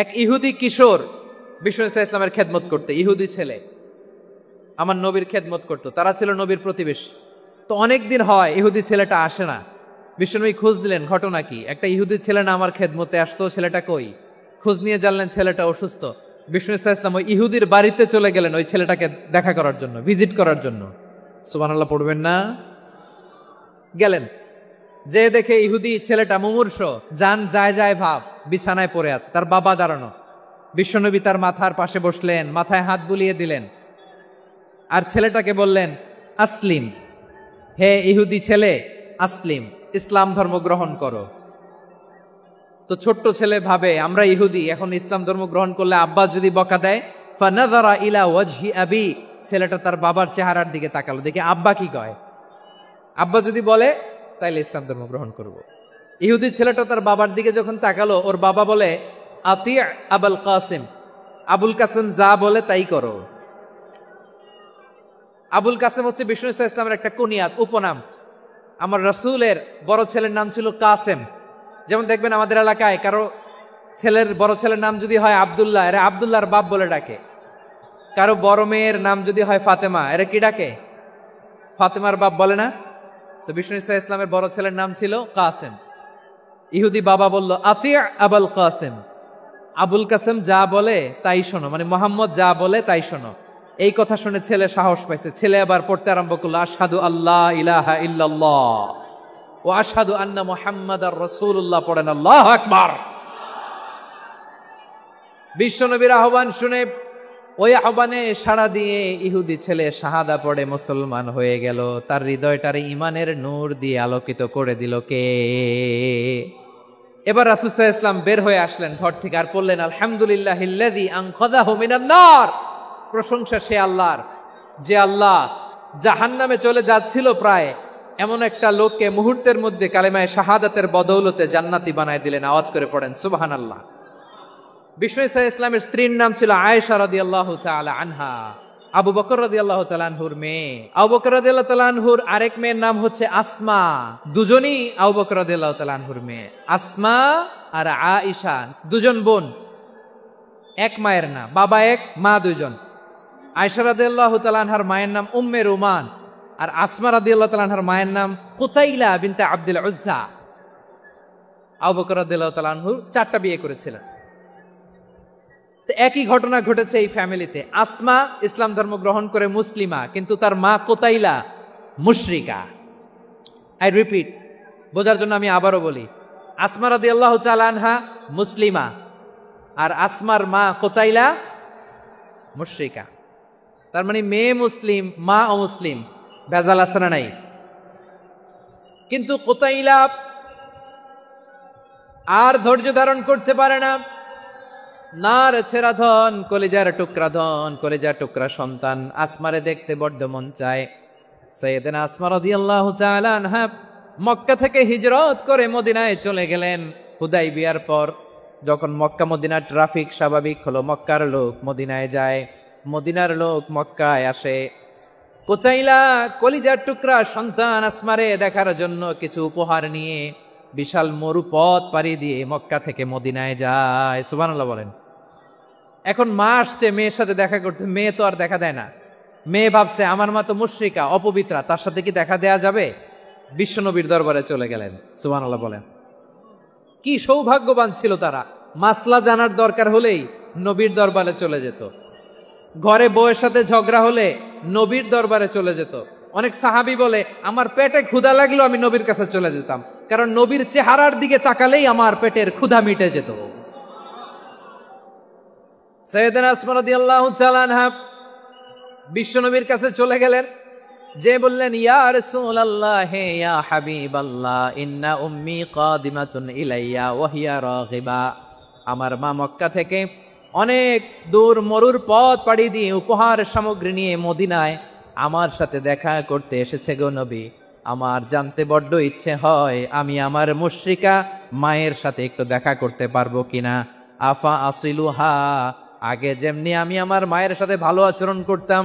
এক ইহুদি কিশোর বিষ্ণু ইসলামের খেদমত করতে, ইহুদি ছেলে আমার নবীর খেদমত করতো, তারা ছিল নবীর প্রতিবেশী। তো অনেক দিন হয় ইহুদি ছেলেটা আসে না। বিষ্ণুনবী খোঁজ দিলেন, ঘটনা কি? একটা ইহুদি ছেলে না আমার খেদমতে আসতো, ছেলেটা কই? খোঁজ নিয়ে জানলেন ছেলেটা অসুস্থ। বিষ্ণু ইসলাম ওই ইহুদির বাড়িতে চলে গেলেন ওই ছেলেটাকে দেখা করার জন্য, ভিজিট করার জন্য। সুবহানাল্লাহ পড়বেন না? গেলেন, যে দেখে ইহুদি ছেলেটা মুমূর্ষ, জান যায় যায় ভাব, বিছানায় পড়ে আছে, তার বাবা দাঁড়ানো। বিশ্বনবী তার মাথার পাশে বসলেন, মাথায় হাত বুলিয়ে দিলেন, আর ছেলেটাকে বললেন, আসলিম, হে ইহুদি ছেলে, আসলিম, ইসলাম ধর্ম গ্রহণ করো। তো ছোট্ট ছেলে ভাবে আমরা ইহুদি, এখন ইসলাম ধর্ম গ্রহণ করলে আব্বা যদি বকা দেয়। ফানাযারা ইলা ওয়াজহি আবি, ছেলেটা তার বাবার চেহারার দিকে তাকালো, দেখে আব্বা কি কয়। আব্বা যদি বলে তাইলে ইসলাম ধর্ম গ্রহণ করব। ইহুদি ছেলেটা তার বাবার দিকে যখন তাকালো, ওর বাবা বলে, আতি আবুল কাসিম, আবুল কাসিম যা বলে তাই করো। আবুল কাসিম হচ্ছে বিষ্ণু ইসলামের একটা কুনিয়াত, উপনাম। আমার রাসূলের বড় ছেলের নাম ছিল কাসেম। যেমন দেখবেন আমাদের এলাকায় কারো ছেলের বড় ছেলের নাম যদি হয় আব্দুল্লাহ, এরা আব্দুল্লাহর বাপ বলে ডাকে। কারো বড় মেয়ের নাম যদি হয় ফাতেমা, এরা কি ডাকে? ফাতেমার বাপ বলে না? তো বিষ্ণু ইসলামের বড় ছেলের নাম ছিল কাসেম। ইহুদি বাবা বলল, আতি আবুল কাসেম, আবুল কাসেম যা বলে তাই শোনো, মানে মোহাম্মদ যা বলে তাই শোনো। এই কথা শুনে ছেলে সাহস পাইছে, ছেলে আবার পড়তে আরম্ভ করলো, আশহাদু আল্লাহ ইলাহা ইল্লাল্লাহ ও আশহাদু আন্না মুহাম্মাদার রাসূলুল্লাহ, পড়েন আল্লাহু আকবার। বিশ্বনবীর আহ্বান শুনে ওই আহ্বানে সাড়া দিয়ে ইহুদি ছেলে শাহাদা পড়ে মুসলমান হয়ে গেল। তার হৃদয়টারে ইমানের নূর দিয়ে আলোকিত করে দিল কে? এবার রাসূল সাল্লাল্লাহু আলাইহি ওয়াসাল্লাম বের হয়ে আসলেন ঘর থেকে, আর পড়লেন, আলহামদুলিল্লাহিল্লাযী আনকাযাহু মিনান নার, প্রশংসা সে আল্লাহর, যে আল্লাহ জাহান্নামে চলে যাচ্ছিল প্রায় এমন একটা লোককে মুহূর্তের মধ্যে কালেমায়ে শাহাদাতের বদৌলতে জান্নাতি বানায় দিলেন। আওয়াজ করে পড়েন সুবহানাল্লাহ। বিষ্ণু ইসলামের স্ত্রীর নাম ছিল আয়েশা রাদিয়াল্লাহু তাআলা আনহা, আবু বকর রাদিয়াল্লাহু তাআলা আনহুর মেয়ে। আবু বকর রাদিয়াল্লাহু তাআলা আনহুর আরেক মেয়ের নাম হচ্ছে আসমা। দুজনই আবু বকর রাদিয়াল্লাহু তাআলা আনহুর মেয়ে। আসমা আর আয়েশা দুজন বোন, এক মায়ের না, বাবা এক মা দুইজন। আয়েশা রাদিয়াল্লাহু তাআলা আনহার মায়ের নাম উম্মে রুমান, আর আসমা রাদিয়াল্লাহু তাআলা আনহার মায়ের নাম কুতাইলা বিনতে আব্দুল উজ্জা। আবু বকর রাদিয়াল্লাহু তাআলা আনহু 4টা বিয়ে করেছিলেন। তো একই ঘটনা ঘটেছে এই ফ্যামিলিতে। আসমা ইসলাম ধর্ম গ্রহণ করে মুসলিমা, কিন্তু তার মা কুতাইলা মুশরিকা। আই রিপিট, বোঝার জন্য আমি আবারও বলি, আসমা রাদিয়াল্লাহু তাআলা আনহা মুসলিমা, আর আসমার মা কুতাইলা মুশরিকা। তার মানে মেয়ে মুসলিম, মা অমুসলিম, ভেজাল আছে না নাই? কিন্তু কুতাইলা আর ধৈর্য ধারণ করতে পারে না। নার ছেড়া ধন, কলিজার টুকরা ধন, কলিজার টুকরা সন্তান আসমারে দেখতে বড্ড মন চায়। সাইয়েদানা আসমা রাদিয়াল্লাহু তাআলা আনহা মক্কা থেকে হিজরত করে মদিনায় চলে গেলেন হুদাইবিয়ার পর। যখন মক্কা মদিনার ট্রাফিক স্বাভাবিক হলো, মক্কার লোক মদিনায় যায়, মদিনার লোক মক্কায় আসে। কুতাইলা কলিজার টুকরা সন্তান আসমারে দেখার জন্য কিছু উপহার নিয়ে বিশাল মরুপথ পাড়ি দিয়ে মক্কা থেকে মদিনায় যায়। সুবহানাল্লাহ বলেন। এখন মা আসছে মেয়ের সাথে দেখা করতে, মেয়ে তো আর দেখা দেয় না। মেয়ে ভাবছে আমার মা তো মুশরিকা, অপবিত্রা, তার সাথে কি দেখা দেয়া যাবে? বিশ্বনবীর দরবারে চলে গেলেন। সুবহানাল্লাহ বলেন। কি সৌভাগ্যবান ছিল তারা, মাসলা জানার দরকার হলেই নবীর দরবারে চলে যেত। ঘরে বউয়ের সাথে ঝগড়া হলে নবীর দরবারে চলে যেত। অনেক সাহাবী বলে, আমার পেটে ক্ষুধা লাগলো আমি নবীর কাছে চলে যেতাম, কারণ নবীর চেহারার দিকে তাকালেই আমার পেটের ক্ষুধা মিটে যেত। সাইয়েদানা আসমা রাদিয়াল্লাহু তাআলা আনহা বিশ্বনবীর কাছে চলে গেলেন, যে বললেন, ইয়া রাসূলুল্লাহ, হে ইয়া হাবিবাল্লাহ, ইন্না উম্মি কাদিমাতুন ইলাইয়া ওয়া হিয়া রাগিবা, আমার মা মক্কা থেকে অনেক দূর মরুর পথ পাড়ি দিয়ে উপহার সামগ্রী নিয়ে মদিনায় আমার সাথে দেখা করতে এসেছে গো নবী। আমার জানতে বড্ড ইচ্ছে হয় আমি আমার মুশরিকা মায়ের সাথে একটু দেখা করতে পারবো কিনা। আফা আসিলুহা, আগে যেমনি আমি আমার মায়ের সাথে ভালো আচরণ করতাম,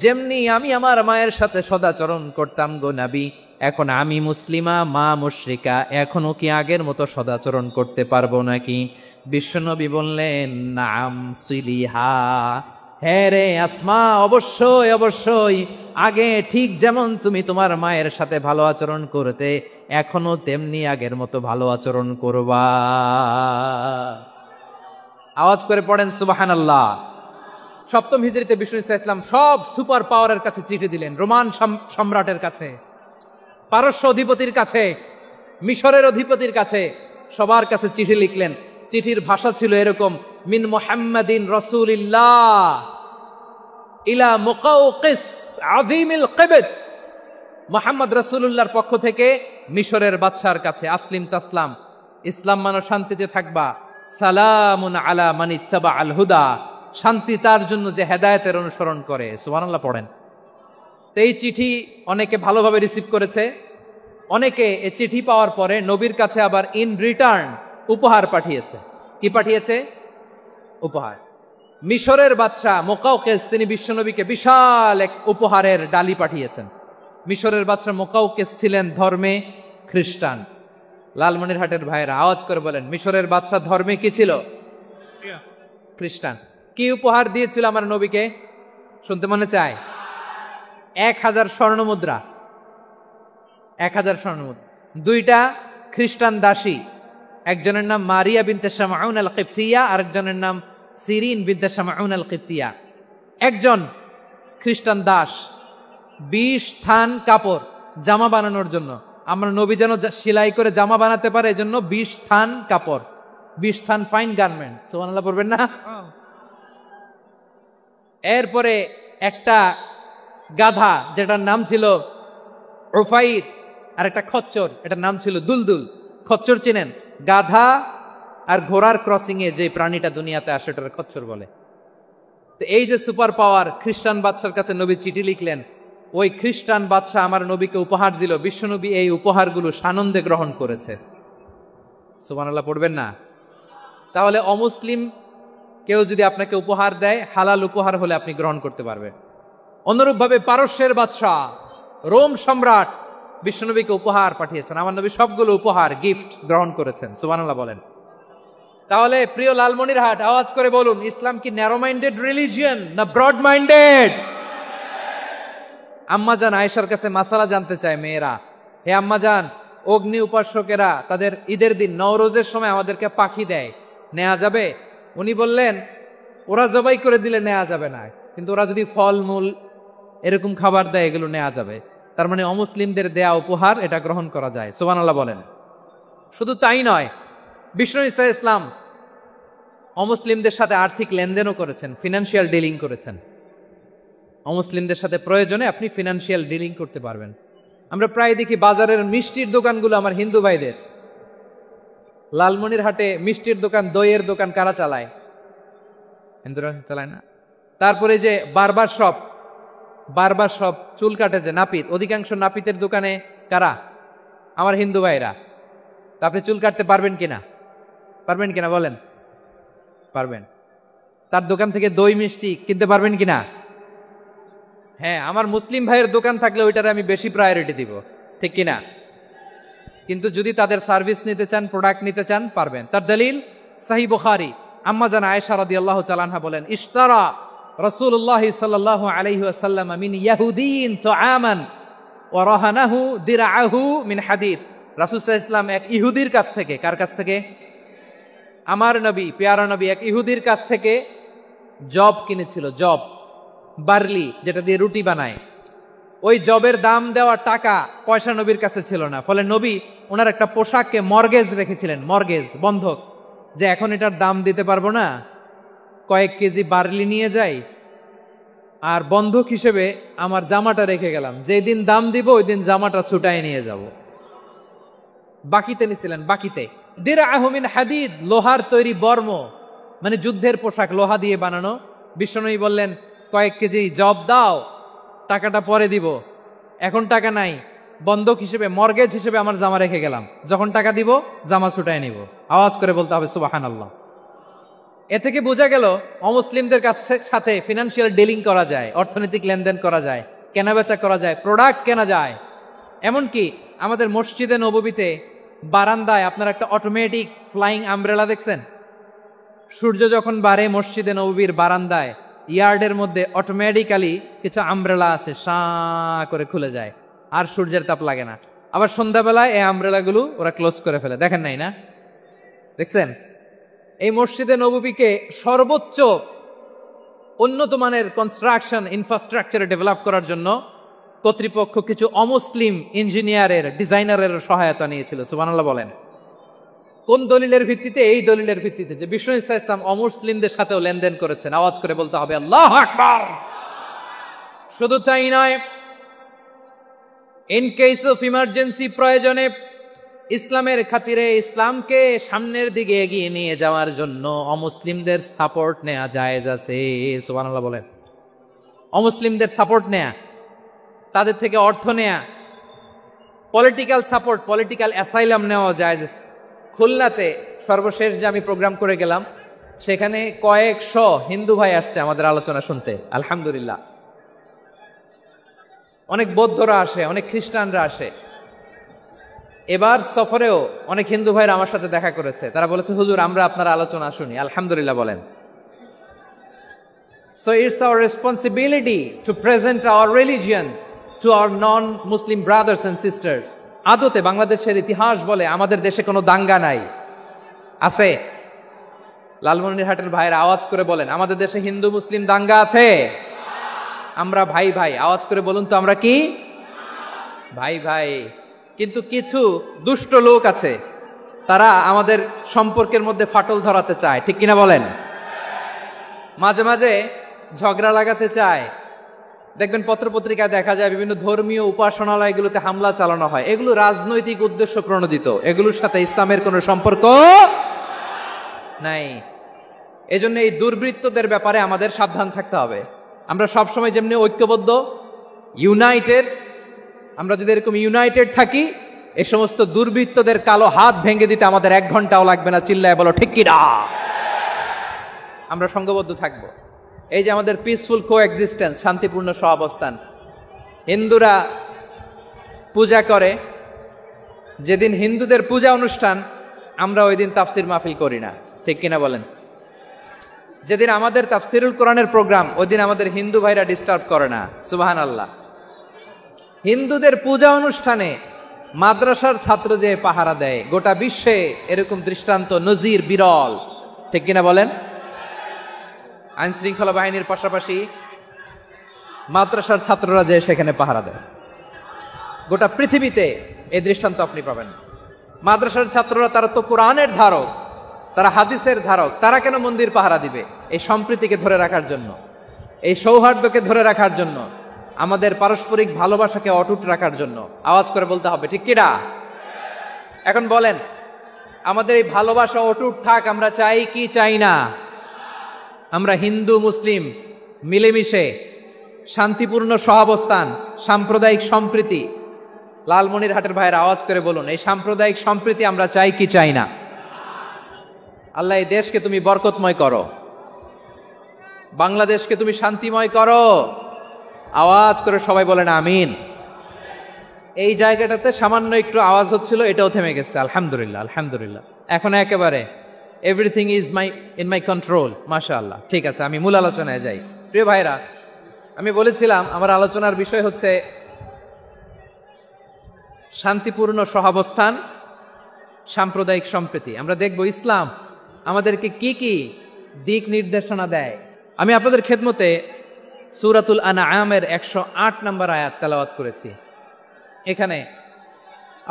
যেমনি আমি আমার মায়ের সাথে সদাচরণ করতাম গো নবী, এখন আমি মুসলিমা, মা মুশরিকা, এখনো কি আগের মতো সদাচরণ করতে পারবো নাকি? বিশ্বনবী বললেন, নাম সিলিহা, হ্যাঁ রে আসমা, অবশ্যই অবশ্যই, আগে ঠিক যেমন তুমি তোমার মায়ের সাথে ভালো আচরণ করতে, এখনো তেমনি আগের মতো ভালো আচরণ করবা। আওয়াজ করে পড়েন সুবহানাল্লাহ। সপ্তম হিজরিতে বিষ্ণু ইসলাম সব সুপার পাওয়ারের কাছে চিঠি দিলেন, রোমান সম্রাটের কাছে, পারস্য অধিপতির কাছে, মিশরের অধিপতির কাছে, সবার কাছে চিঠি লিখলেন। চিঠির ভাষা ছিল এরকম, মিন মুহাম্মাদিন রাসূলিল্লাহ ইলা মুকাওকিস আযীমিল কিবত, মুহাম্মদ রাসূলুল্লাহর পক্ষ থেকে মিশরের বাদশার কাছে, আসলিম তাসলাম, ইসলাম মানো শান্তিতে থাকবা, সালামুন আলা মান ইত্তাবা আল হুদা, শান্তি তার জন্য যে হেদায়েতের অনুসরণ করে। সুবহানাল্লাহ পড়েন। তো এই চিঠি অনেকে ভালোভাবে রিসিভ করেছে, অনেকে এই চিঠি পাওয়ার পরে নবীর কাছে আবার ইন রিটার্ন উপহার পাঠিয়েছে। কি পাঠিয়েছে? উপহার। মিশরের বাদশা মুকাওকিস তিনি বিশ্বনবীকে বিশাল এক উপহারের ডালি পাঠিয়েছেন। মিশরের বাদশা মুকাওকিস ছিলেন ধর্মে খ্রিস্টান। লালমনিরহাটের ভাইয়েরা আওয়াজ করে বলেন, মিশরের বাদশা ধর্মে কি ছিল? খ্রিস্টান। কি উপহার দিয়েছিল আমার নবীকে? শুনতে মনে চায়? 1000 স্বর্ণমুদ্রা। 1000 স্বর্ণমুদ্রা। 2টা খ্রিস্টান দাসী, একজনের নাম মারিয়া বিনতে শামউন আল কিবতিয়া, আরেকজনের নাম সিরিন বিনতে শামউন আল কিবতিয়া। একজন খ্রিস্টান দাস 20 থান কাপড় জামা বানানোর জন্য, আমরা নবী যেন সেলাই করে জামা বানাতে পারে এজন্য 20 থান কাপড়, 20 থান ফাইন গার্মেন্ট। সুবহানাল্লাহ পড়বেন না? এরপরে একটা গাধা যেটার নাম ছিল উফাইর, আর একটা খচ্চর, এটার নাম ছিল দুলদুল। খচ্চর চিনেন? গাধা আর ঘোড়ার ক্রসিং এ যে প্রাণীটা দুনিয়াতে আসে ওটার খচ্চর বলে। তো এই যে সুপার পাওয়ার খ্রিস্টান বাদশার কাছে নবী চিঠি লিখলেন, ওই খ্রিস্টান বাদশা আমার নবীকে উপহার দিল। বিশ্বনবী এই উপহারগুলো সানন্দে গ্রহণ করেছে। সুবহানাল্লাহ পড়বেন না? তাহলে অমুসলিম কেউ যদি আপনাকে উপহার দেয়, হালাল উপহার হলে আপনি গ্রহণ করতে পারবেন। অনুরূপভাবে পারস্যের বাদশা, রোম সম্রাট বিশ্বনবীকে উপহার পাঠিয়েছেন। আমার নবী সবগুলো উপহার গিফট গ্রহণ করেছেন। সুবহানাল্লাহ বলেন। তাহলে প্রিয় লালমনিরহাট, আওয়াজ করে বলুন, ইসলাম কি ন্যারো মাইন্ডেড রিলিজিয়ন না ব্রড মাইন্ডেড? আম্মাজান আয়েশার কাছে মাসালা জানতে চায় মেয়েরা, হে আম্মাজান, অগ্নি উপাসকেরা তাদের ঈদের দিন নওরোজের সময় আমাদেরকে পাখি দেয়, নেওয়া যাবে? উনি বললেন, ওরা জবাই করে দিলে নেওয়া যাবে না, কিন্তু ওরা যদি ফলমূল এরকম খাবার দেয় এগুলো নেওয়া যাবে। তার মানে অমুসলিমদের দেয়া উপহার এটা গ্রহণ করা যায়। সুবহানাল্লাহ বলেন। শুধু তাই নয়, বিষ্ণু ঈসা ইসলাম অমুসলিমদের সাথে আর্থিক লেনদেনও করেছেন, ফিনান্সিয়াল ডিলিং করেছেন। অমুসলিমদের সাথে প্রয়োজনে আপনি ফিনান্সিয়াল ডিলিং করতে পারবেন। আমরা প্রায় দেখি বাজারের মিষ্টির দোকানগুলো আমার হিন্দু ভাইদের। লালমনিরহাটে মিষ্টির দোকান, দইয়ের দোকান কারা চালায়? হিন্দুরা চালায় না। তারপরে যে বারবার শপ, চুল কাটে যে নাপিত, অধিকাংশ নাপিতের দোকানে কারা? আমার হিন্দু ভাইরা। তা আপনি চুল কাটতে পারবেন কিনা? পারবেন কিনা বলেন? পারবেন। তার দোকান থেকে দই মিষ্টি কিনতে পারবেন কিনা? হ্যাঁ, আমার মুসলিম ভাইয়ের দোকান থাকলে ওইটারে আমি বেশি প্রায়োরিটি দিব, ঠিক কিনা? কিন্তু যদি তাদের সার্ভিস নিতে চান, প্রোডাক্ট নিতে চান, পারবেন। তার দলিল সহিহ বুখারী, আম্মা জান আয়েশা রাদিয়াল্লাহু তাআলা আনহা বলেন, ইশতারা রাসূলুল্লাহ সাল্লাল্লাহু আলাইহি ওয়াসাল্লাম মিন ইয়াহুদিন তুআমান ওয়া রাহানাহু দিরআহু মিন হাদিদ। রাসূল সাল্লাল্লাহু আলাইহি ওয়াসাল্লাম এক ইহুদির কাছ থেকে, কার কাছ থেকে? আমার নবী, পেয়ারা নবী এক ইহুদির কাছ থেকে জব কিনেছিল, জব, বার্লি, যেটা দিয়ে রুটি বানায়। ওই জবের দাম দেওয়া টাকা পয়সা নবীর কাছে ছিল না, ফলে নবী ওনার একটা পোশাককে মর্গেজ রেখেছিলেন, মর্গেজ, বন্ধক, যে এখন এটার দাম দিতে পারবো না, কয়েক কেজি বার্লি নিয়ে যাই আর বন্ধক হিসেবে আমার জামাটা রেখে গেলাম, যেই দিন দাম দিব ওই দিন জামাটা ছুটাই নিয়ে যাব। বাকিতে নিছিলেন, বাকিতে। দিরআহু মিন হাদিদ, লোহার তৈরি বর্ম, মানে যুদ্ধের পোশাক, লোহা দিয়ে বানানো। বিশ্বনবী বললেন, কয়েক কেজি জব দাও, টাকাটা পরে দিব, এখন টাকা নাই, বন্ধক হিসেবে, মর্গেজ হিসেবে আমার জামা রেখে গেলাম, যখন টাকা দিব জামা ছুটাই নিব। আওয়াজ করে বলতে হবে সুবহানাল্লাহ। এ থেকে বোঝা গেল অমুসলিমদের সাথে ফিনান্সিয়াল ডিলিং করা যায়, অর্থনৈতিক লেনদেন করা যায়, কেনাবেচা করা যায়, প্রোডাক্ট কেনা যায়। এমনকি আমাদের মসজিদে নববীতে বারান্দায় আপনার একটা অটোমেটিক ফ্লাইং আমব্রেলা দেখছেন? সূর্য যখন বাড়ে মসজিদে নববীর বারান্দায় ইয়ার্ডের মধ্যে অটোমেটিক্যালি কিছু আমব্রেলা আছে সাঁ করে খুলে যায়, আর সূর্যের তাপ লাগে না। আবার সন্ধ্যাবেলায় এই আমব্রেলাগুলো ওরা ক্লোজ করে ফেলে, দেখেন নাই না? দেখছেন? এই মসজিদে নববীকে সর্বোচ্চ উন্নত মানের কনস্ট্রাকশন ইনফ্রাস্ট্রাকচারে ডেভেলপ করার জন্য কর্তৃপক্ষ কিছু অমুসলিম ইঞ্জিনিয়ারের ডিজাইনারের সহায়তা নিয়েছিল। সুবহানাল্লাহ বলেন। কোন দলিলের ভিত্তিতে? এই দলিলের ভিত্তিতে যে বিষ্ণু ঈসা ইসলাম অমুসলিমদের সাথেও লেনদেন করেছেন। আওয়াজ করে বলতে হবে আল্লাহু আকবার। শুধু তাই নয়, ইন কেস অফ ইমার্জেন্সি, প্রয়োজনে ইসলামের খাতিরে ইসলামকে সামনের দিকে এগিয়ে নিয়ে যাওয়ার জন্য অমুসলিমদের সাপোর্ট নেওয়া জায়েজ আছে। সুবহানাল্লাহ বলেন। অমুসলিমদের সাপোর্ট নেয়া, তাদের থেকে অর্থ নেয়া, পলিটিক্যাল সাপোর্ট, পলিটিক্যাল অ্যাসাইলাম নেওয়া জায়েজ আছে। খুলনাতে সর্বশেষ যে আমি প্রোগ্রাম করে গেলাম, সেখানে কয়েকশো হিন্দু ভাই আসছে আমাদের আলোচনা শুনতে, আলহামদুলিল্লাহ। অনেক বৌদ্ধরা আসে, অনেক খ্রিস্টানরা আসে। এবার সফরেও অনেক হিন্দু ভাইরা আমার সাথে দেখা করেছে। তারা বলেছে, হুজুর আমরা আপনার আলোচনা শুনি। আলহামদুলিল্লাহ বলেন। So it's our responsibility to present our religion to our non-Muslim brothers and sisters. আদতে বাংলাদেশের ইতিহাস বলে আমাদের দেশে কোনো দাঙ্গা নাই, আছে? লালমনিরহাটের ভাইরা আওয়াজ করে বলেন, আমাদের দেশে হিন্দু মুসলিম দাঙ্গা আছে? আমরা ভাই ভাই, আওয়াজ করে বলুন তো আমরা কি ভাই ভাই। কিন্তু কিছু দুষ্ট লোক আছে, তারা আমাদের সম্পর্কের মধ্যে ফাটল ধরাতে চায়, ঠিক কিনা বলেন? মাঝে মাঝে ঝগড়া লাগাতে চায়। দেখবেন পত্রপত্রিকায় দেখা যায় বিভিন্ন ধর্মীয় উপাসনালয়গুলোতে হামলা চালানো হয়। এগুলো রাজনৈতিক উদ্দেশ্য প্রণোদিত, এগুলোর সাথে ইসলামের কোনো সম্পর্ক নাই। এজন্য এই দুর্বৃত্তদের ব্যাপারে আমাদের সাবধান থাকতে হবে। আমরা সবসময় যেমনি ঐক্যবদ্ধ, ইউনাইটেড, আমরা যদি এরকম ইউনাইটেড থাকি, এই সমস্ত দুর্বৃত্তদের কালো হাত ভেঙে দিতে আমাদের 1 ঘন্টাও লাগবে না। চিল্লায় বলো ঠিক কি না? আমরা সংঘবদ্ধ থাকব। এই যে আমাদের পিসফুল কোএক্সিস্টেন্স, শান্তিপূর্ণ সহাবস্থান। হিন্দুরা পূজা করে, যেদিন হিন্দুদের পূজা অনুষ্ঠান, আমরা ওই দিন তাফসির মাহফিল করি না, ঠিক কিনা বলেন? যেদিন আমাদের তাফসিরুল কোরআনের প্রোগ্রাম, ওই দিন আমাদের হিন্দু ভাইরা ডিস্টার্ব করে না। সুবহানাল্লাহ। হিন্দুদের পূজা অনুষ্ঠানে মাদ্রাসার ছাত্র যে পাহারা দেয়, গোটা বিশ্বে এরকম দৃষ্টান্ত নজির বিরল, ঠিক কিনা বলেন? আইন শৃঙ্খলা বাহিনীর পাশাপাশি মাদ্রাসার ছাত্ররা যে সেখানে পাহারা দেয়, গোটা পৃথিবীতে এই দৃষ্টান্ত আপনি পাবেন। মাদ্রাসার ছাত্ররা, তারা তো কোরআনের ধারক, তারা হাদিসের ধারক, তারা কেন মন্দির পাহারা দিবে? এই সম্প্রীতিকে ধরে রাখার জন্য, এই সৌহার্দ্যকে ধরে রাখার জন্য, আমাদের পারস্পরিক ভালোবাসাকে অটুট রাখার জন্য। আওয়াজ করে বলতে হবে ঠিক কিনা? এখন বলেন, আমাদের এই ভালোবাসা অটুট থাক, আমরা চাই কি চাই না? আমরা হিন্দু মুসলিম মিলেমিশে শান্তিপূর্ণ সহাবস্থান, সাম্প্রদায়িক সম্প্রীতি। লালমনিরহাটের ভাইয়ের আওয়াজ করে বলুন, এই সাম্প্রদায়িক সম্প্রীতি আমরা চাই কি চাই না? আল্লাহ এই দেশকে তুমি বরকতময় করো, বাংলাদেশকে তুমি শান্তিময় করো। আওয়াজ করে সবাই বলেন আমিন। এই জায়গাটাতে সামান্য একটু আওয়াজ হচ্ছিল, এটাও থেমে গেছে। আলহামদুলিল্লাহ, আলহামদুলিল্লাহ। এখন একেবারে everything is in my control. মাশাআল্লাহ। ঠিক আছে, আমি মূল আলোচনায় যাই। প্রিয় ভাইরা, আমি বলেছিলাম আমার আলোচনার বিষয় হচ্ছে শান্তিপূর্ণ সহাবস্থান, সাম্প্রদায়িক সম্প্রীতি। আমরা দেখব ইসলাম আমাদেরকে কি কি দিক নির্দেশনা দেয়। আমি আপনাদের খেদমতে সূরাতুল আনআমের 108 নম্বর আয়াত তেলাওয়াত করেছি। এখানে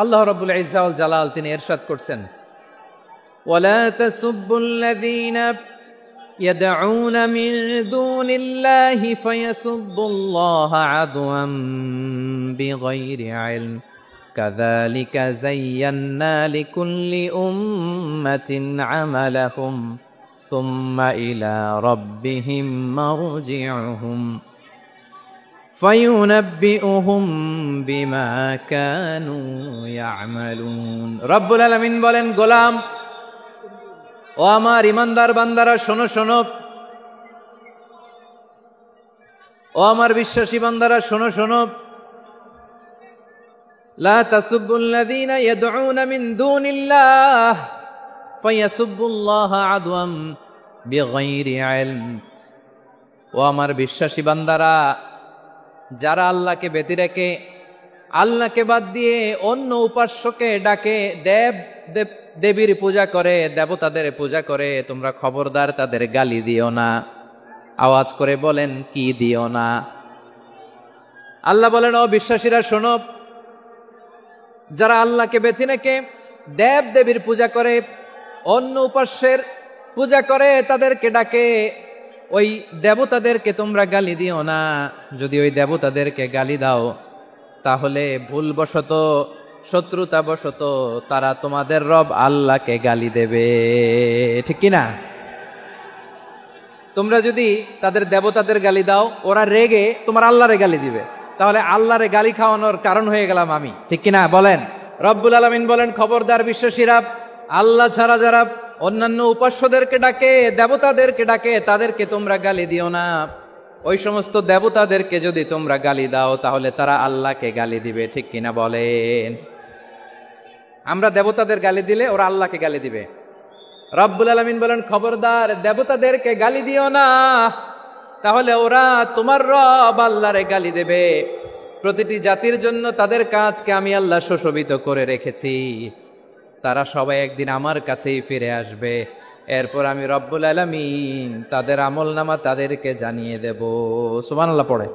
আল্লাহ রাব্বুল ইজ্জা ওয়াল জালাল তিনি ইরশাদ করছেন, ওয়ালা তাসুব্বুল্লাযীনা ইয়াদউনা মিন দুনিল্লাহি ফায়াসুব্বুল্লাহা আদওয়াম বিগাইরি ইলম কাযালিকা যায়্যান্না লিকুল্লি উম্মাতিন আমালাহুম সুম্মা ইলা রাব্বিহিম মারজিউহুম ফায়ুনাব্বিউহুম বিমা কানু ইয়ামালুন। রব্বুল আলামিন বলেন, গোলাম ও আমার ইমানদার বান্দারা শোনো শোনো, ও আমার বিশ্বাসী বান্দারা শোনো শোনো, লা তাসুব্বুল্লাযীনা ইয়াদউনা মিন দুনিল্লাহ ফায়াসুব্বুল্লাহা আদওয়াম বিগাইরি ইলম। ও আমার বিশ্বাসী বান্দারা, যারা আল্লাহকে ব্যতি রেখে, আল্লাহকে বাদ দিয়ে অন্য উপাস্যকে ডাকে, দেবীর পূজা করে, দেবতাদের পূজা করে, তোমরা খবরদার তাদের গালি দিও না। আওয়াজ করে বলেন, কি দিও না? আল্লাহ বলেন, ও বিশ্বাসীরা শোনো, যারা আল্লাহকে বেছে রেখে দেব দেবীর পূজা করে, অন্য উপাস্যের পূজা করে, তাদেরকে ডাকে, ওই দেবতাদেরকে তোমরা গালি দিও না। যদি ওই দেবতাদেরকে গালি দাও, তাহলে ভুলবশত, শত্রুতাবশত তারা তোমাদের রব আল্লাহকে গালি দেবে। ঠিক কিনা? তোমরা যদি তাদের দেবতাদের গালি দাও, ওরা রেগে তোমার আল্লাহরে গালি দিবে, তাহলে আল্লাহরে গালি খাওয়ানোর কারণ হয়ে গেলাম আমি। ঠিক কিনা বলেন? রব্বুল আলামিন বলেন, খবরদার বিশ্বাসীরা, আল্লাহ ছাড়া যারা অন্যান্য উপাস্যদেরকে ডাকে, দেবতাদেরকে ডাকে, তাদেরকে তোমরা গালি দিও না। ওই সমস্ত দেবতাদেরকে যদি তোমরা গালি দাও, তাহলে তারা আল্লাহকে গালি দিবে। ঠিক কিনা বলেন? আমরা দেবতাদের গালি দিলে ওরা আল্লাহকে গালি দিবে। রব্বুল আলামিন বলেন, খবরদার দেবতাদেরকে গালি দিও না, তাহলে ওরা তোমার রব আল্লাহরে গালি দেবে। প্রতিটি জাতির জন্য তাদের কাজকে আমি আল্লাহ সুশোভিত করে রেখেছি। তারা সবাই একদিন আমার কাছেই ফিরে আসবে। এরপর আমি রব্বুল আলামিন তাদের আমলনামা তাদেরকে জানিয়ে দেব। সুবহানাল্লাহ পড়ে।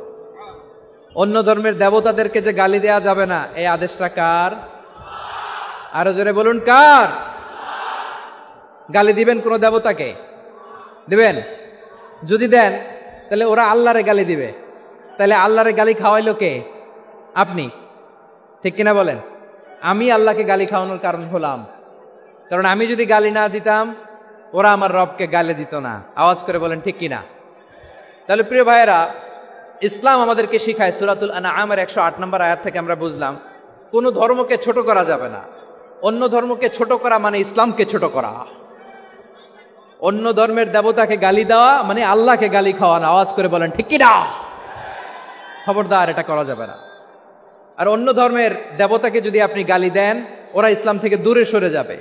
অন্য ধর্মের দেবতাদেরকে যে গালি দেয়া যাবে না, এই আদেশটা কার? আরো জোরে বলুন, কার? গালি দিবেন কোন দেবতাকে? দিবেন? যদি দেন, তাহলে ওরা আল্লাহরে গালি দিবে। তাহলে আল্লাহরে গালি খাওয়াইলো কে? আপনি। ঠিক কিনা বলেন? আমি আল্লাহকে গালি খাওয়ানোর কারণ হলাম। কারণ আমি যদি গালি না দিতাম, ওরা আমার রবকে গালি দিত না। আওয়াজ করে বলেন, ঠিক কিনা? তাহলে প্রিয় ভাইয়েরা, ইসলাম আমাদেরকে শিখায়, সূরাতুল আনআমের 108 নম্বর আয়াত থেকে আমরা বুঝলাম, কোন ধর্মকে ছোট করা যাবে না। অন্য ধর্মকে ছোট করা মানে ইসলামকে ছোট করা। অন্য ধর্মের দেবতাকে গালি দেওয়া মানে আল্লাহকে গালি খাওয়ানো। আওয়াজ করে বলেন, ঠিক কিনা? খবরদার, এটা করা যাবে না। আর অন্য ধর্মের দেবতাকে যদি আপনি গালি দেন, ওরা ইসলাম থেকে দূরে সরে যাবে।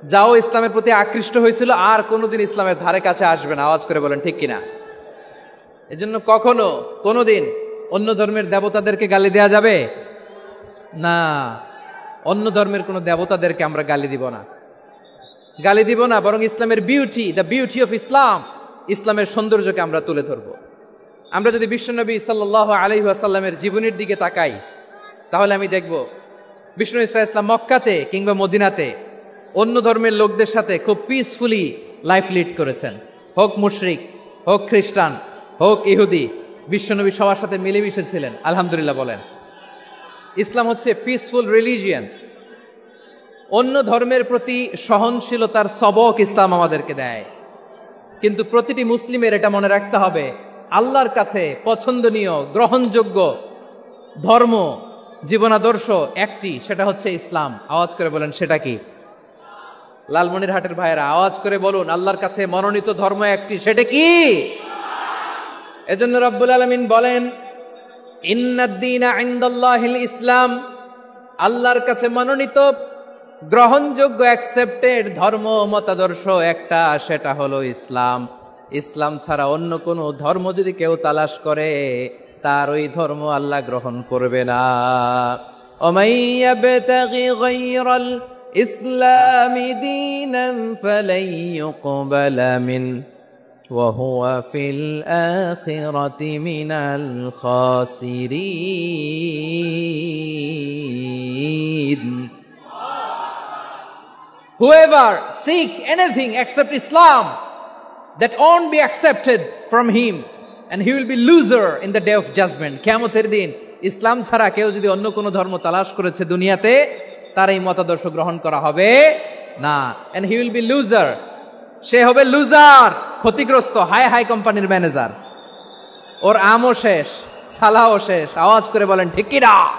যাও ইসলামের প্রতি আকৃষ্ট হয়েছিল, আর কোনোদিন ইসলামের ধারে কাছে আসবে না। আওয়াজ করে বলেন, ঠিক কিনা? এজন্য কখনো কোনোদিন অন্য ধর্মের দেবতাদেরকে গালি দেয়া যাবে না। অন্য ধর্মের কোনো দেবতাদেরকে আমরা গালি দিব না, গালি দিব না, বরং ইসলামের beauty, the beauty of Islam, ইসলামের সৌন্দর্যকে আমরা তুলে ধরব। আমরা যদি বিশ্বনবী সাল্লাল্লাহু আলাইহি ওয়াসাল্লামের জীবনের দিকে তাকাই, তাহলে আমি দেখব বিষ্ণু ইসলাম মক্কাতে কিংবা মদিনাতে অন্য ধর্মের লোকদের সাথে খুব পিসফুলি লাইফ লিড করেছেন। হোক মুশরিক, হোক খ্রিস্টান, হোক ইহুদি, বিশ্বনবী সবার সাথে মিলেমিশে ছিলেন। আলহামদুলিল্লাহ বলেন। ইসলাম হচ্ছে পিসফুল রিলিজিয়ান। অন্য ধর্মের প্রতি সহনশীলতার সবক ইসলাম আমাদেরকে দেয়। কিন্তু প্রতিটি মুসলিমের এটা মনে রাখতে হবে, আল্লাহর কাছে পছন্দনীয়, গ্রহণযোগ্য ধর্ম, জীবনাদর্শ একটি, সেটা হচ্ছে ইসলাম। আওয়াজ করে বলেন, সেটা কি? লালমনিরহাটের ভাইয়েরা আওয়াজ করে বলুন, আল্লাহর কাছে মনোনীত ধর্ম একটি, সেটা কি? এজন্য রব্বুল আলামিন বলেন, ইন্নাদ-দীনা ইনদাল্লাহিল ইসলাম, আল্লাহর কাছে মনোনীত, গ্রহণযোগ্য, অ্যাকসেপ্টেড ধর্ম মতাদর্শ একটা, সেটা হলো ইসলাম। ইসলাম ছাড়া অন্য কোনো ধর্ম যদি কেউ তালাশ করে, তার ওই ধর্ম আল্লাহ গ্রহণ করবে না। ওমাইয়াবতাগি গায়রাল ইসলামি দীনান ফালাই ইউকবালা মিন ওয়া হুয়া ফিল আখিরাতি মিনাল খাসিরিন। Whoever seek anything except Islam, that won't be accepted from him, and he will be loser in the day of judgment. কিয়ামতের দিন ইসলাম ছাড়া কেউ যদি অন্য কোনো ধর্ম তালাশ করেছে দুনিয়াতে, তার এই মতাদর্শ গ্রহণ করা হবে না। and he will be loser, সে হবে লুজার, ক্ষতিগ্রস্ত, হাই হাই কোম্পানির ম্যানেজার। ওর আমও শেষ, সালাও শেষ। আওয়াজ করে বলেন, ঠিক কি না?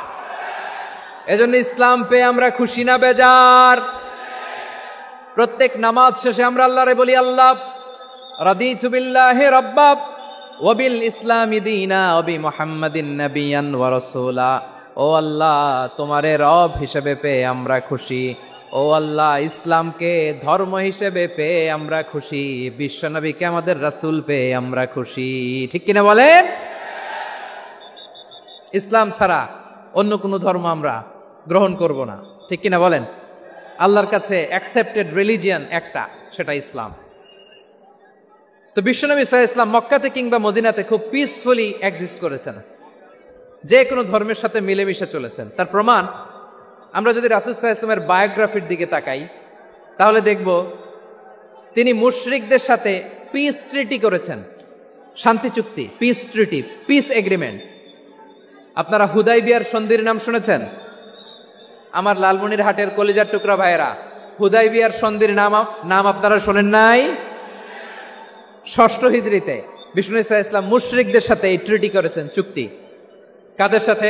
এজন্য ইসলাম পেয়ে আমরা খুশি না বেজার? প্রত্যেক নামাজ শেষে আমরা আল্লাহরে বলি, আল্লাহ রাদিতু বিল্লাহি রাব্বা ওয়া বিল ইসলামি দীনা ওয়া বি মুহাম্মাদিন নাবিয়ান ওয়া রাসূলা। ও আল্লাহ, তোমারে রব হিসেবে পেয়ে আমরা খুশি, ও আল্লাহ, ইসলামকে ধর্ম হিসেবে পেয়ে আমরা খুশি, বিশ্বনবীকে আমাদের রাসূল পেয়ে আমরা খুশি। ঠিক কিনা বলেন? ইসলাম ছাড়া অন্য কোনো ধর্ম আমরা গ্রহণ করব না। ঠিক কিনা বলেন? আল্লাহর কাছে অ্যাকসেপ্টেড রিলিজিয়ান একটা, সেটা ইসলাম। তো বিশ্বনবী সাল্লাল্লাহু আলাইহি ওয়াসাল্লাম মক্কাতে কিংবা মদিনাতে খুব পিসফুলি এক্সিস্ট করেছেন, যে কোনো ধর্মের সাথে মিলেমিশে চলেছেন। তার প্রমাণ আমরা যদি রাসূল সাল্লাল্লাহু আলাইহি ওয়াসাল্লামের বায়োগ্রাফির দিকে তাকাই, তাহলে দেখব তিনি মুশরিকদের সাথে পিস ট্রিটি করেছেন, শান্তি চুক্তি, পিস ট্রিটি, পিস এগ্রিমেন্ট। আপনারা হুদাইবিয়ার সন্ধির নাম শুনেছেন? আমার লালমনিরহাটের কলিজার টুকরা ভাইয়েরা, হুদাইবিয়ার সন্ধির নাম আপনারা শোনেন নাই? ষষ্ঠ হিজরিতে বিষ্ণু ঈসা ইসলাম মুশরিকদের সাথে এই ট্রিটি করেছেন, চুক্তি। কাদের সাথে?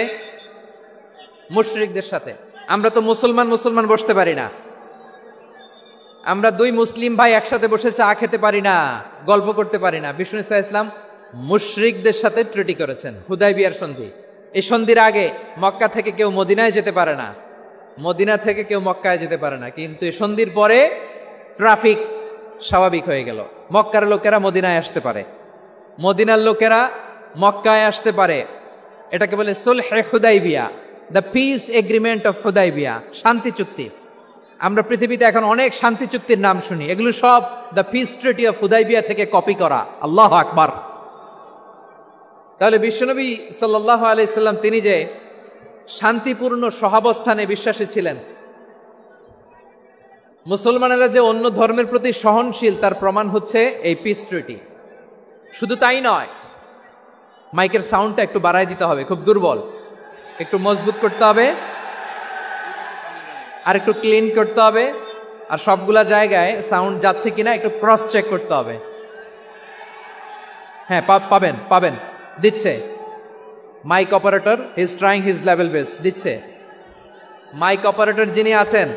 মুশরিকদের সাথে। আমরা তো মুসলমান বসতে পারি না, আমরা দুই মুসলিম ভাই একসাথে বসে চা খেতে পারি না, গল্প করতে পারি না। বিষ্ণু ঈসা ইসলাম মুশরিকদের সাথে ট্রিটি করেছেন, হুদাইবিয়ার সন্ধি। এই সন্ধির আগে মক্কা থেকে কেউ মদিনায় যেতে পারে না, মদিনা থেকে কেউ মক্কায় যেতে পারে না। কিন্তু এই সন্ধির পরে ট্রাফিক স্বাভাবিক হয়ে গেল, মক্কার লোকেরা মদিনায় আসতে পারে, মদিনার লোকেরা মক্কায় আসতে পারে। এটাকে বলে সুলহে হুদাইবিয়া, the peace agreement of Hudaibiya, শান্তি চুক্তি। আমরা পৃথিবীতে এখন অনেক শান্তি চুক্তির নাম শুনি, এগুলো সব the piece treaty of Hudaibiya থেকে কপি করা। আল্লাহু আকবার। তাহলে বিশ্বনবী সাল্লাল্লাহু আলাইহি সাল্লাম তিনি যে শান্তিপূর্ণ সহাবস্থানে বিশ্বাসী ছিলেন, মুসলমানেরা যে অন্য ধর্মের প্রতি সহনশীল, তার প্রমাণ হচ্ছে এই পিস ট্রিটি। শুধু তাই নয়, মাইকের সাউন্ডটা একটু বাড়ায় দিতে হবে, খুব দুর্বল, একটু মজবুত করতে হবে, আর একটু ক্লিন করতে হবে, আর সবগুলা জায়গায় সাউন্ড যাচ্ছে কিনা একটু ক্রস চেক করতে হবে। হ্যাঁ, পাবেন দিচ্ছে mic operator, he is trying his level best, দিচ্ছে। মাইক অপারেটর যিনি আছেন,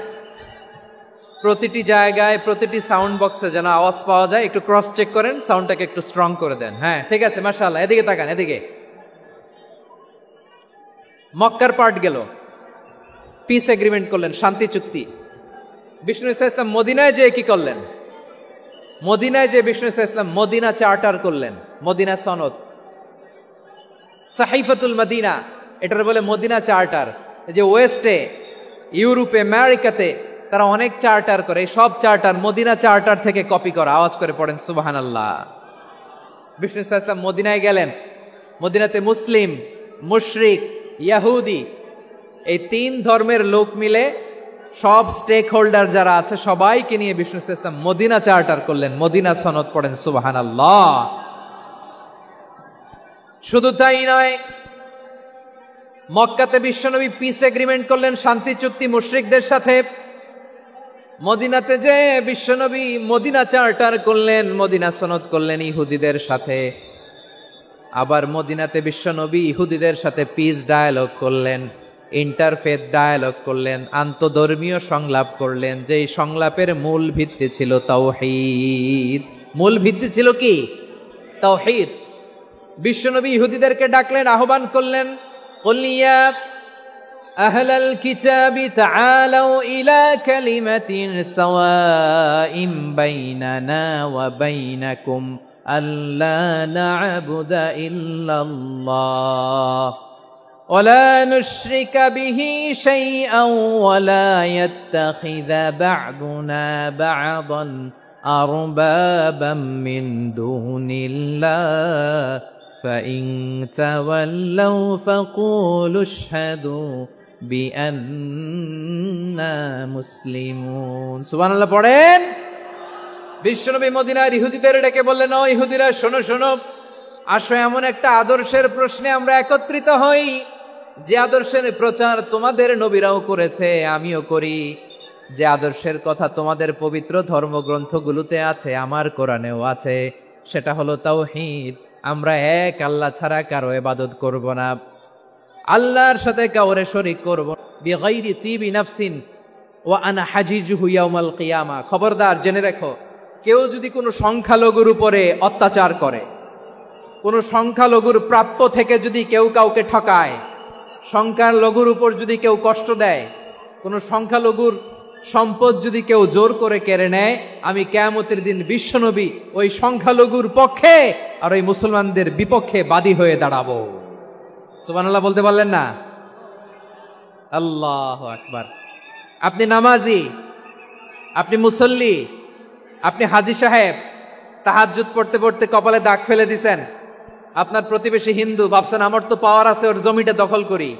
প্রতিটি জায়গায় প্রতিটি সাউন্ড বক্সে যেন আওয়াজ পাওয়া যায়, একটু ক্রস চেক করেন, সাউন্ডটাকে একটু স্ট্রং করে দেন। হ্যাঁ, ঠিক আছে, মাশাআল্লাহ। এদিকে তাকান, এদিকে। মক্কার পার্ট গেল, পিস এগ্রিমেন্ট করলেন, শান্তি চুক্তি। বিষ্ণু ঈসা ইসলাম মদিনায় যে কি করলেন? মদিনায় যে বিষ্ণু ঈসা ইসলাম মদিনা চার্টার করলেন, মদিনা সনদ, সাহিফাতুল মদিনা, এটার বলে মদিনা চার্টার। যে ওয়েস্টে, ইউরোপে, আমেরিকাতে তারা অনেক চার্টার করে, সব চার্টার মদিনা চার্টার থেকে কপি করা। আওয়াজ করে পড়েন সুবহানাল্লাহ। বিষ্ণু ঈসা ইসলাম মদিনায় গেলেন, মদিনাতে মুসলিম, মুশরিক, ইয়াহুদি, এই তিন ধর্মের লোক মিলে সব স্টেক হোল্ডার যারা আছে সবাইকে নিয়ে বিষ্ণু ঈসা ইসলাম মদিনা চার্টার করলেন, মদিনা সনদ। পড়েন সুবহানাল্লাহ। শুধু তাই নয়, মক্কাতে বিশ্বনবী পিস এগ্রিমেন্ট করলেন, শান্তি চুক্তি মুশরিকদের সাথে। মদিনাতে যে বিশ্বনবী মদিনা চার্টার করলেন, মদিনা সনদ করলেন ইহুদিদের সাথে। আবার মদিনাতে বিশ্বনবী ইহুদিদের সাথে পিস ডায়ালগ করলেন, ইন্টারফেথ ডায়ালগ করলেন, আন্তধর্মীয় সংলাপ করলেন, যেই সংলাপের মূল ভিত্তি ছিল তাওহীদ। মূল ভিত্তি ছিল কি? তাওহীদ। বিশ্বনবী ইহুদিদেরকে ডাকলেন, আহ্বান করলেন, কুল ইয়া আহলাল কিতাবি তাআলাউ ইলা কালিমাতিন সাওয়াইন বাইনানা ওয়া বাইনাকুম আল্লা না'বুদা ইল্লাল্লাহ ওয়া লা নুশরিকা বিহি শাইআন ওয়া লা ইয়াত্তাখিযা বা'দুনা বা'দান আরবাবাম মিন দুনিল্লাহ فإن تولوا فقولوا اشهدوا بأننا مسلمون। সুবহানাল্লাহ পড়েন। বিশ্বনবী মদিনার ইহুদিদের ডেকে বললেন, ও ইহুদিরা, শোনো শোনো, আসো এমন একটা আদর্শের প্রশ্নে আমরা একত্রিত হই, যে আদর্শের প্রচার তোমাদের নবীরাও করেছে, আমিও করি, যে আদর্শের কথা তোমাদের পবিত্র ধর্মগ্রন্থগুলোতে আছে, আমার কোরআনেও আছে, সেটা হলো তাওহীদ। আমরা এক আল্লাহ ছাড়া কারো ইবাদত করব না, আল্লাহর সাথে কাউরে শরীক করব না। বিগাইরি তিবি নাফসিন ওয়া আনা হাজিজুহু ইয়াউমাল কিয়ামা। খবরদার, জেনে রেখো, কেউ যদি কোনো সংখ্যালঘুর উপরে অত্যাচার করে, কোনো সংখ্যালঘুর প্রাপ্য থেকে যদি কেউ কাউকে ঠকায়, সংখ্যালঘুর উপর যদি কেউ কষ্ট দেয়, কোনো সংখ্যালঘুর সম্পদ যদি কেউ জোর করে কেড়ে নেয়, আমি কিয়ামতের দিন বিশ্বনবী ওই সংখ্যালঘুর পক্ষে আর ওই মুসলমানদের বিপক্ষে বাদী হয়ে দাঁড়াবো। সুবহানাল্লাহ বলতে পারলেন না? আল্লাহু আকবার। আপনি নামাজি, আপনি মুসল্লি, আপনি হাজী সাহেব, তাহাজ্জুদ পড়তে পড়তে কপালে দাগ ফেলে দিছেন, আপনার প্রতিবেশী হিন্দু, ভাবছেন আমার তো পাওয়ার আছে, ওর জমিটা দখল করি।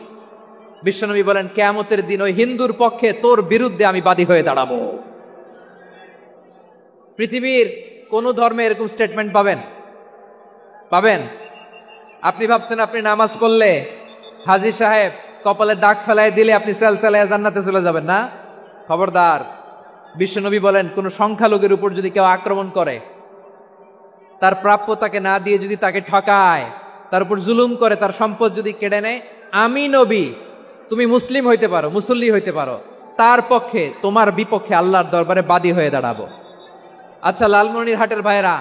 বিশ্বনবী বলেন কিয়ামতের দিন ওই হিন্দুর পক্ষে তোর বিরুদ্ধে আমি বাদী হয়ে দাঁড়াবো। পৃথিবীর কোন ধর্মে এরকম স্টেটমেন্ট পাবেন? পাবেন? আপনি ভাবছেন আপনি নামাজ পড়লে হাজী সাহেব কপালে দাগ ফেলায় দিলে আপনি সেলসেলায় জান্নাতে চলে যাবেন না? খবরদার। বিশ্বনবী বলেন কোন সংখ্যালঘুর উপর যদি কেউ আক্রমণ করে, তার প্রাপ্য তাকে না দিয়ে যদি তাকে ঠকায়, তার উপর জুলুম করে, তার সম্পদ যদি কেড়ে নেয়, আমি নবী, তুমি মুসলিম হইতে পারো, মুসল্লি হইতে পারো, তার পক্ষে তোমার বিপক্ষে আল্লাহর দরবারে বাদী হয়ে দাঁড়াবো। আচ্ছা লালমনিরহাটের ভাইরা,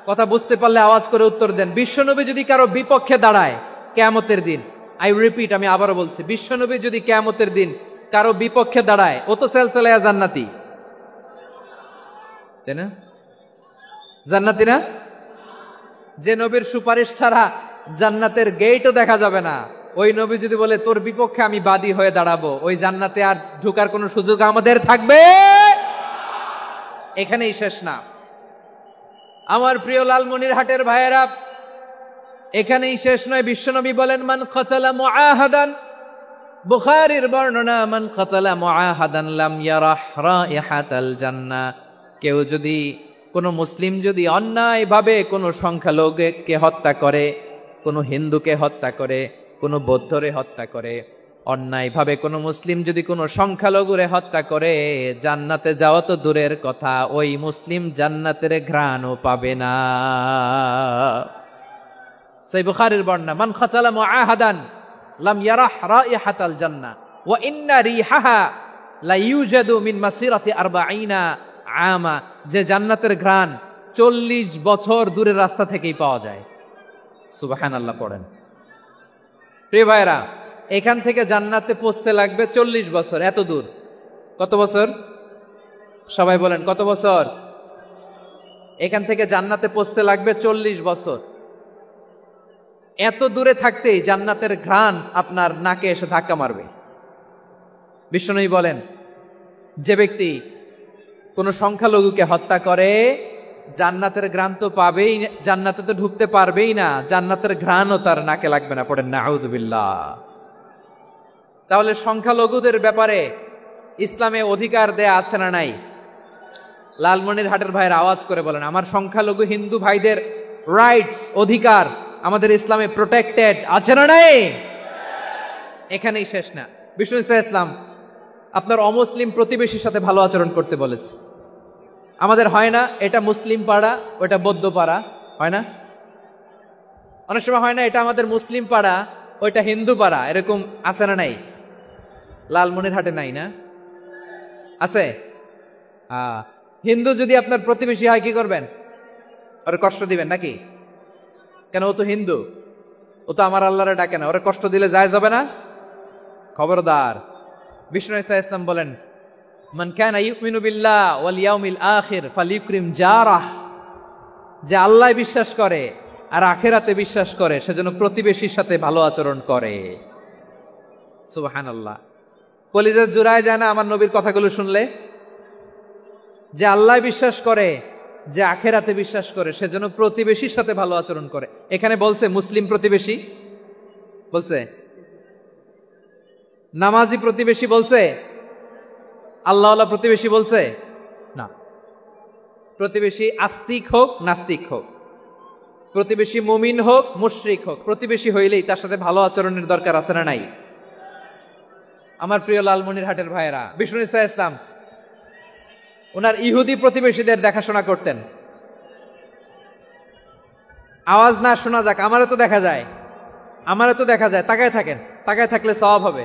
কথা বুঝতে পারলে আওয়াজ করে উত্তর দেন। বিশ্বনবী যদি কারো বিপক্ষে দাঁড়ায় কিয়ামতের দিন, আই রিপিট, আমি আবারও বলছি, বিশ্বনবী যদি কিয়ামতের দিন কারো বিপক্ষে দাঁড়ায়, ও তো সেলসেলায়া জান্নাতি, তাই না? জান্নাতি না? যে নবীর সুপারিশ ছাড়া জান্নাতের গেটও দেখা যাবে না, ওই নবী যদি বলে তোর বিপক্ষে আমি বাদী হয়ে দাঁড়াবো, ওই জান্নাতে আর ঢোকার কোনো সুযোগ আমাদের থাকবে? এখানেই শেষ না আমার প্রিয় লালমনিরহাটের ভাইয়েরা, এখানেই শেষ নয়। বিশ্বনবী বলেন মান কাতালা মুআহাদান, বুখারীর বর্ণনা, মান কাতালা মুআহাদান লাম ইয়ারাহ রাইহাতাল জান্নাহ। কেউ যদি, কোন মুসলিম যদি অন্যায়ভাবে কোনো সংখ্যালঘুকে হত্যা করে, কোনো হিন্দুকে হত্যা করে, কোনো বৌদ্ধরে হত্যা করে, অন্যায়ভাবে কোনো মুসলিম যদি কোনো সংখ্যালঘুরে হত্যা করে, জান্নাতে যাওয়া তো দূরের কথা, ওই মুসলিম জান্নাতের ঘ্রাণও পাবে না। সহিহ বুখারীর বর্ণনা, মান কাতালা মুআহাদান লাম ইয়ারাহ রাইহাতাল জান্নাহ ওয়া ইন্না রিহাহা লা ইউজাদু মিন মাসিরাতি 40 আমা। যে জান্নাতের ঘ্রাণ 40 বছর দূরের রাস্তা থেকেই পাওয়া যায়। সুবহানাল্লাহ পড়েন। প্রিয় ভাইরা, এখান থেকে জান্নাতে পৌঁছতে লাগবে 40 বছর। এত দূর, কত বছর? সবাই বলেন কত বছর? এখান থেকে জান্নাতে পৌঁছতে লাগবে 40 বছর। এত দূরে থাকতেই জান্নাতের ঘ্রাণ আপনার নাকে এসে ধাক্কা মারবে। বিশ্বনবী বলেন যে ব্যক্তি কোন সংখ্যালঘুকে হত্যা করে, জান্নাতের ঘ্রাণ তো পাবেই, জান্নাতে তো ঢুকতে পারবেই না, জান্নাতের ঘ্রাণও তার নাকে লাগবে না। পড়েন নাউযুবিল্লাহ। তাহলে সংখ্যালঘুদের ব্যাপারে ইসলামে অধিকার দেয়া আছে না নাই? লালমনিরহাটের ভাইয়ের আওয়াজ করে বলেন, আমার সংখ্যালঘু হিন্দু ভাইদের রাইটস, অধিকার আমাদের ইসলামে প্রোটেক্টেড আছে না নাই? এখানেই শেষ না। বিষ্ণু ইসলাম আপনার অমুসলিম প্রতিবেশীর সাথে ভালো আচরণ করতে বলেছে। আমাদের হয় না, এটা মুসলিম পাড়া, ওটা বৌদ্ধ পাড়া, হয় না? অনেক সময় হয় না, এটা আমাদের মুসলিম পাড়া, ওইটা হিন্দু পাড়া, এরকম আছে না নাই? লালমনিরহাটে নাই না? আছে? হিন্দু যদি আপনার প্রতিবেশী হয় কি করবেন? ওরে কষ্ট দিবেন নাকি? কেন? ও তো হিন্দু, ও তো আমার আল্লাহরে ডাকে না, ওরে কষ্ট দিলে যায় যাবে না? খবরদার। বিষ্ণু ইসলাম বলেন মান কানা ইউমিনু বিল্লাহ ওয়াল ইয়াউমিল আখির ফালিউকরিম জারাহ। যে আল্লাহ বিশ্বাস করে আর আখিরাতে বিশ্বাস করে, সেজন্য প্রতিবেশীর সাথে ভালো আচরণ করে। সুবহানাল্লাহ। কলিজা জুড়ায় যায় না আমার নবীর কথাগুলো শুনলে? যে আল্লাহ বিশ্বাস করে, যে আখিরাতে বিশ্বাস করে, সেজন্য প্রতিবেশীর সাথে ভালো আচরণ করে। এখানে বলছে মুসলিম প্রতিবেশী বলছে, নামাজি প্রতিবেশী বলছে, আল্লাহওয়ালা প্রতিবেশী বলছে না। প্রতিবেশী আস্তিক হোক নাস্তিক হোক, প্রতিবেশী মুমিন হোক মুশরিক হোক, প্রতিবেশী হইলেই তার সাথে ভালো আচরণের দরকার আছে না নাই? আমার প্রিয় লালমনিরহাটের ভাইয়েরা, বিষ্ণু ইসলাম ওনার ইহুদি প্রতিবেশীদের দেখাশোনা করতেন। আওয়াজ না শোনা যাক, আমারও তো দেখা যায়, আমারও তো দেখা যায়। তাকায় থাকেন, তাকায় থাকলে সওয়াব হবে।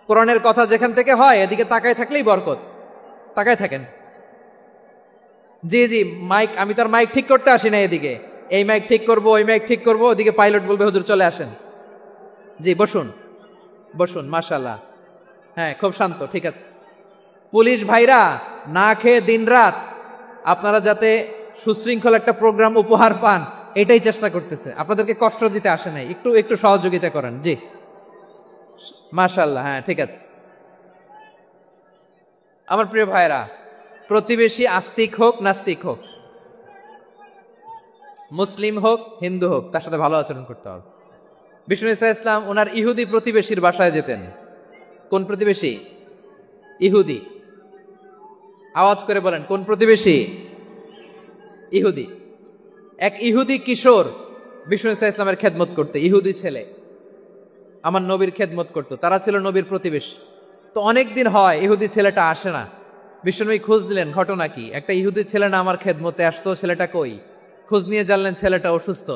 কোরআনের কথা যেখান থেকে হয় এদিকে তাকায় থাকলেই বরকত। তাকায় থাকেন। জি জি, মাইক, আমি তার মাইক ঠিক করতে আসি না এদিকে, এই মাইক ঠিক করব, ওই মাইক ঠিক করব, ওদিকে পাইলট বলবে হুজুর চলে আসেন। জি বসুন, বসুন, মাশাআল্লাহ। হ্যাঁ খুব শান্ত, ঠিক আছে। পুলিশ ভাইরা না খেয়ে দিনরাত আপনারা যাতে সুশৃঙ্খল একটা প্রোগ্রাম উপহার পান এটাই চেষ্টা করতেছে, আপনাদেরকে কষ্ট দিতে আসে নাই, একটু একটু সহযোগিতা করেন। জি মাশাআল্লাহ, হ্যাঁ ঠিক আছে। আমার প্রিয় ভাইরা, প্রতিবেশী আস্তিক হোক নাস্তিক হোক, মুসলিম হোক হিন্দু হোক, তার সাথে ভালো আচরণ করতে হবে। বিষ্ণু ইসা ইসলাম ওনার ইহুদি প্রতিবেশীর বাসায় যেতেন। কোন প্রতিবেশী? ইহুদি। আওয়াজ করে বলেন, কোন প্রতিবেশী? ইহুদি। এক ইহুদি কিশোর বিষ্ণু ইসা ইসলামের খেদমত করতে, ইহুদি ছেলে আমার নবীর খেদমত করতো, তারা ছিল নবীর প্রতিবেশী। তো অনেক দিন হয় ইহুদি ছেলেটা আসে না। বিষ্ণুনবী খোঁজ দিলেন, ঘটনা কি? একটা ইহুদি ছেলে না আমার খেদমতে আসতো, ছেলেটা কই? খোঁজ নিয়ে জানলেন ছেলেটা অসুস্থ।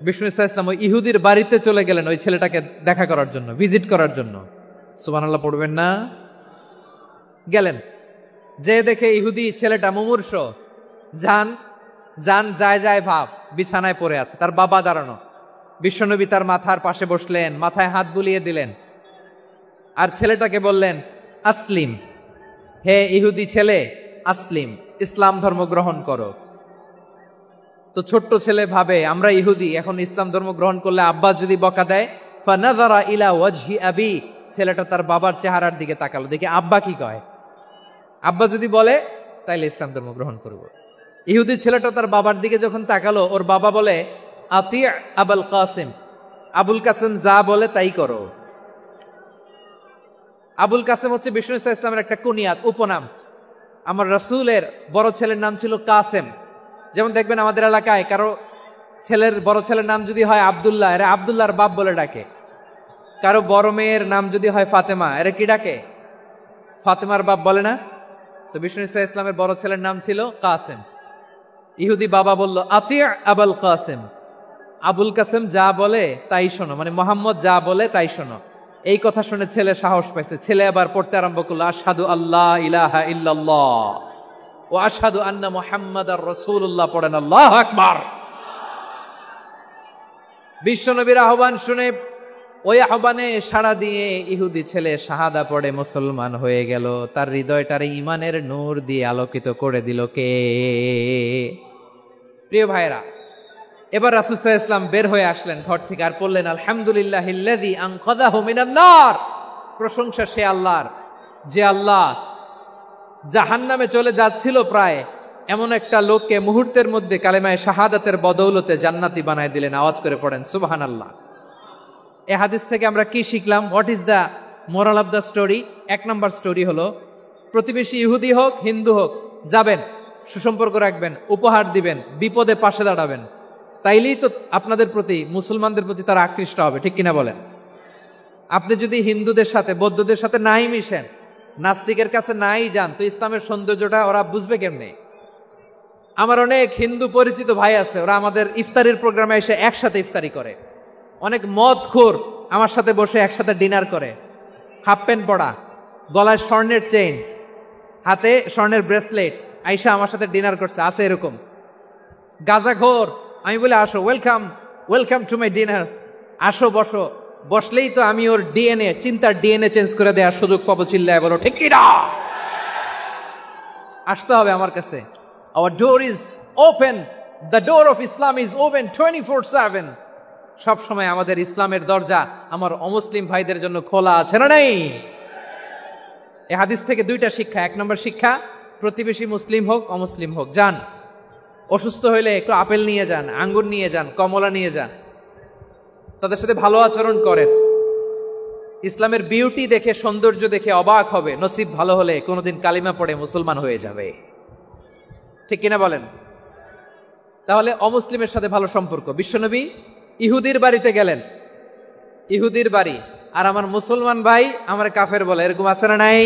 বিষ্ণু ইসা ইসলাম ওই ইহুদির বাড়িতে চলে গেলেন ওই ছেলেটাকে দেখা করার জন্য, ভিজিট করার জন্য। সুবহানাল্লাহ পড়বেন না? গেলেন, যে দেখে ইহুদি ছেলেটা মুমূর্ষ, যান যান যায় যায় ভাব, বিছানায় পড়ে আছে, তার বাবা দাঁড়ানো। বিশ্বনবী তার মাথার পাশে বসলেন, মাথায় হাত বুলিয়ে দিলেন, আর ছেলেটাকে বললেন আসলিম, হে ইহুদি ছেলে আসলিম, ইসলাম ধর্ম গ্রহণ করো। তো ছোট্ট ছেলে ভাবে আমরা ইহুদি, এখন ইসলাম ধর্ম গ্রহণ করলে আব্বা যদি বকা দেয়। ফানাযারা ইলা ওয়াজহি আবি, ছেলেটা তার বাবার চেহারার দিকে তাকালো, দেখি আব্বা কি কয়। আব্বা যদি বলে তাইলে ইসলাম ধর্ম গ্রহণ করব। ইহুদি ছেলেটা তার বাবার দিকে যখন তাকালো, ওর বাবা বলে আতি আবুল কাসিম, আবুল কাসিম যা বলে তাই করো। আবুল কাসিম হচ্ছে বিষ্ণু ইসা ইসলামের একটা কুনিয়াত, উপনাম। আমার রাসূলের বড় ছেলের নাম ছিল কাসেম। যেমন দেখবেন আমাদের এলাকায় কারো বড় ছেলের নাম যদি হয় আব্দুল্লাহ, এরা আব্দুল্লাহর বাপ বলে ডাকে। কারো বড় মেয়ের নাম যদি হয় ফাতেমা, এরা কি ডাকে? ফাতেমার বাপ বলে না? তো বিষ্ণু ইসা ইসলামের বড় ছেলের নাম ছিল কাসেম। ইহুদি বাবা বলল আতি আবুল কাসেম, আবুল কাসেম যা বলে তাই শোনো, মানে মোহাম্মদ যা বলে তাই শোনো। এই কথা শুনে ছেলে সাহস পাইছে, ছেলে আবার পড়তে আরম্ভ করলো আশহাদু আল্লাহ ইলাহা ইল্লাল্লাহ ও আশহাদু আন্না মুহাম্মাদার রাসূলুল্লাহ, পড়েন আল্লাহু আকবার। বিশ্বনবীর আহ্বান শুনে ওই আহ্বানে সাড়া দিয়ে ইহুদি ছেলে শাহাদা পড়ে মুসলমান হয়ে গেল। তার হৃদয়টার ঈমানের নূর দিয়ে আলোকিত করে দিল কে? প্রিয় ভাইরা, এবার রাসূল সাল্লাল্লাহু আলাইহি ওয়াসাল্লাম বের হয়ে আসলেন ঘর থেকে, আর পড়লেন আলহামদুলিল্লাহিল্লাযী আনকাযাহু মিনান নার। প্রশংসা সে আল্লাহর, যে আল্লাহ জাহান্নামে চলে যাচ্ছিল প্রায় এমন একটা লোককে মুহূর্তের মধ্যে কালেমায়ে শাহাদাতের বদৌলতে জান্নাতি বানায় দিলেন। আওয়াজ করে পড়েন সুবহানাল্লাহ। এই হাদিস থেকে আমরা কি শিখলাম? What is the moral of the story? এক নম্বর স্টোরি হলো, প্রতিবেশী ইহুদি হোক হিন্দু হোক, যাবেন, সুসম্পর্ক রাখবেন, উপহার দিবেন, বিপদে পাশে দাঁড়াবেন, তাইলেই তো আপনাদের প্রতি, মুসলমানদের প্রতি তারা আকৃষ্ট হবে, ঠিক কিনা বলেন? আপনি যদি হিন্দুদের সাথে বৌদ্ধদের সাথে নাই মিশেন, নাস্তিকের কাছে নাই যান, তো ইসলামের সৌন্দর্যটা ওরা বুঝবে কেমনে? আমার অনেক হিন্দু পরিচিত ভাই আছে, ওরা আমাদের ইফতারির প্রোগ্রামে এসে একসাথে ইফতারি করে। অনেক মদখোর আমার সাথে বসে একসাথে ডিনার করে, হাফ প্যান্ট পরা, গলায় স্বর্ণের চেইন, হাতে স্বর্ণের ব্রেসলেট, আইসা আমার সাথে ডিনার করছে, আছে এরকম। গাঁজাখোর, আমি বলি আসো, welcome welcome to my dinner, আসো বসো। বসলেই তো আমি ওর ডিএনএ, চিন্তার ডিএনএ চেঞ্জ করে দেওয়ার সুযোগ পাবো, চিল্লায় বলো ঠিক কি না? আসতে হবে আমার কাছে। Our door is open, the door of Islam is open 24/7। সব সময় আমাদের ইসলামের দরজা আমার অমুসলিম ভাইদের জন্য খোলা আছে না নাই? এই হাদিস থেকে দুইটা শিক্ষা। এক নম্বর শিক্ষা, প্রতিবেশী মুসলিম হোক অমুসলিম হোক, যান, অসুস্থ হইলে একটু আপেল নিয়ে যান, আঙ্গুর নিয়ে যান, কমলা নিয়ে যান, তাদের সাথে ভালো আচরণ করেন। ইসলামের বিউটি দেখে, সৌন্দর্য দেখে অবাক হবে, নসিব ভালো হলে কোনোদিন কালিমা পড়ে মুসলমান হয়ে যাবে, ঠিক কিনা বলেন? তাহলে অমুসলিমের সাথে ভালো সম্পর্ক। বিশ্বনবী ইহুদির বাড়িতে গেলেন, ইহুদির বাড়ি, আর আমার মুসলমান ভাই আমার কাফের বলে, এরকম আছে না নাই?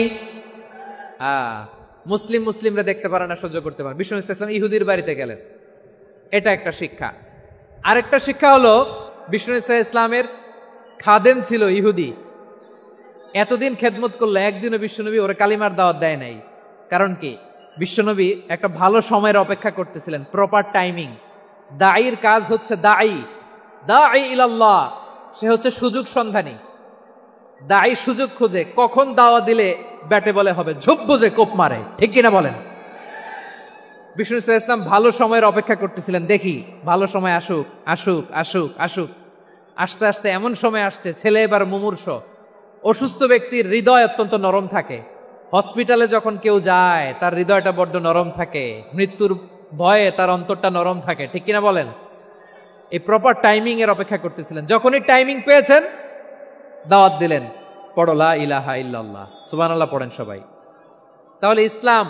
মুসলিমরা দেখতে পারে না, সহ্য করতে পারে। বিষ্ণু ইসলাম ইহুদির বাড়িতে গেলেন, এটা একটা শিক্ষা। আরেকটা শিক্ষা হলো, বিষ্ণু ইসলামের খাদেম ছিল ইহুদি, এতদিন খেদমত করলো, একদিনও বিশ্বনবী ওরা কালিমার দাওয়াত দেয় নাই। কারণ কি? বিশ্বনবী একটা ভালো সময়ের অপেক্ষা করতেছিলেন, প্রপার টাইমিং। দাঈর কাজ হচ্ছে দাঈ ইলাল্লাহ, সে হচ্ছে সুযোগ সন্ধানী। দাঈ সুযোগ খোঁজে, কখন দাওয়া দিলে ব্যাটে বলে হবে, ঝোপ বুঝে কোপ মারে, ঠিক কিনা বলেন? বিষ্ণু ইসলাম ভালো সময়ের অপেক্ষা করতেছিলেন, দেখি ভালো সময় আসুক আসুক আসুক আসুক। আস্তে আস্তে এমন সময় আসছে, ছেলে এবার মুমূর্ষ। অসুস্থ ব্যক্তির হৃদয় অত্যন্ত নরম থাকে। হসপিটালে যখন কেউ যায় তার হৃদয়টা বড্ড নরম থাকে, মৃত্যুর ভয়ে তার অন্তরটা নরম থাকে, ঠিক কিনা বলেন? এই প্রপার টাইমিং এর অপেক্ষা করতেছিলেন। যখনই টাইমিং পেয়েছেন দাওয়াত দিলেন, পড়ো লা ইলাহা ইল্লাল্লাহ, সুবহানাল্লাহ পড়েন সবাই। তাহলে ইসলাম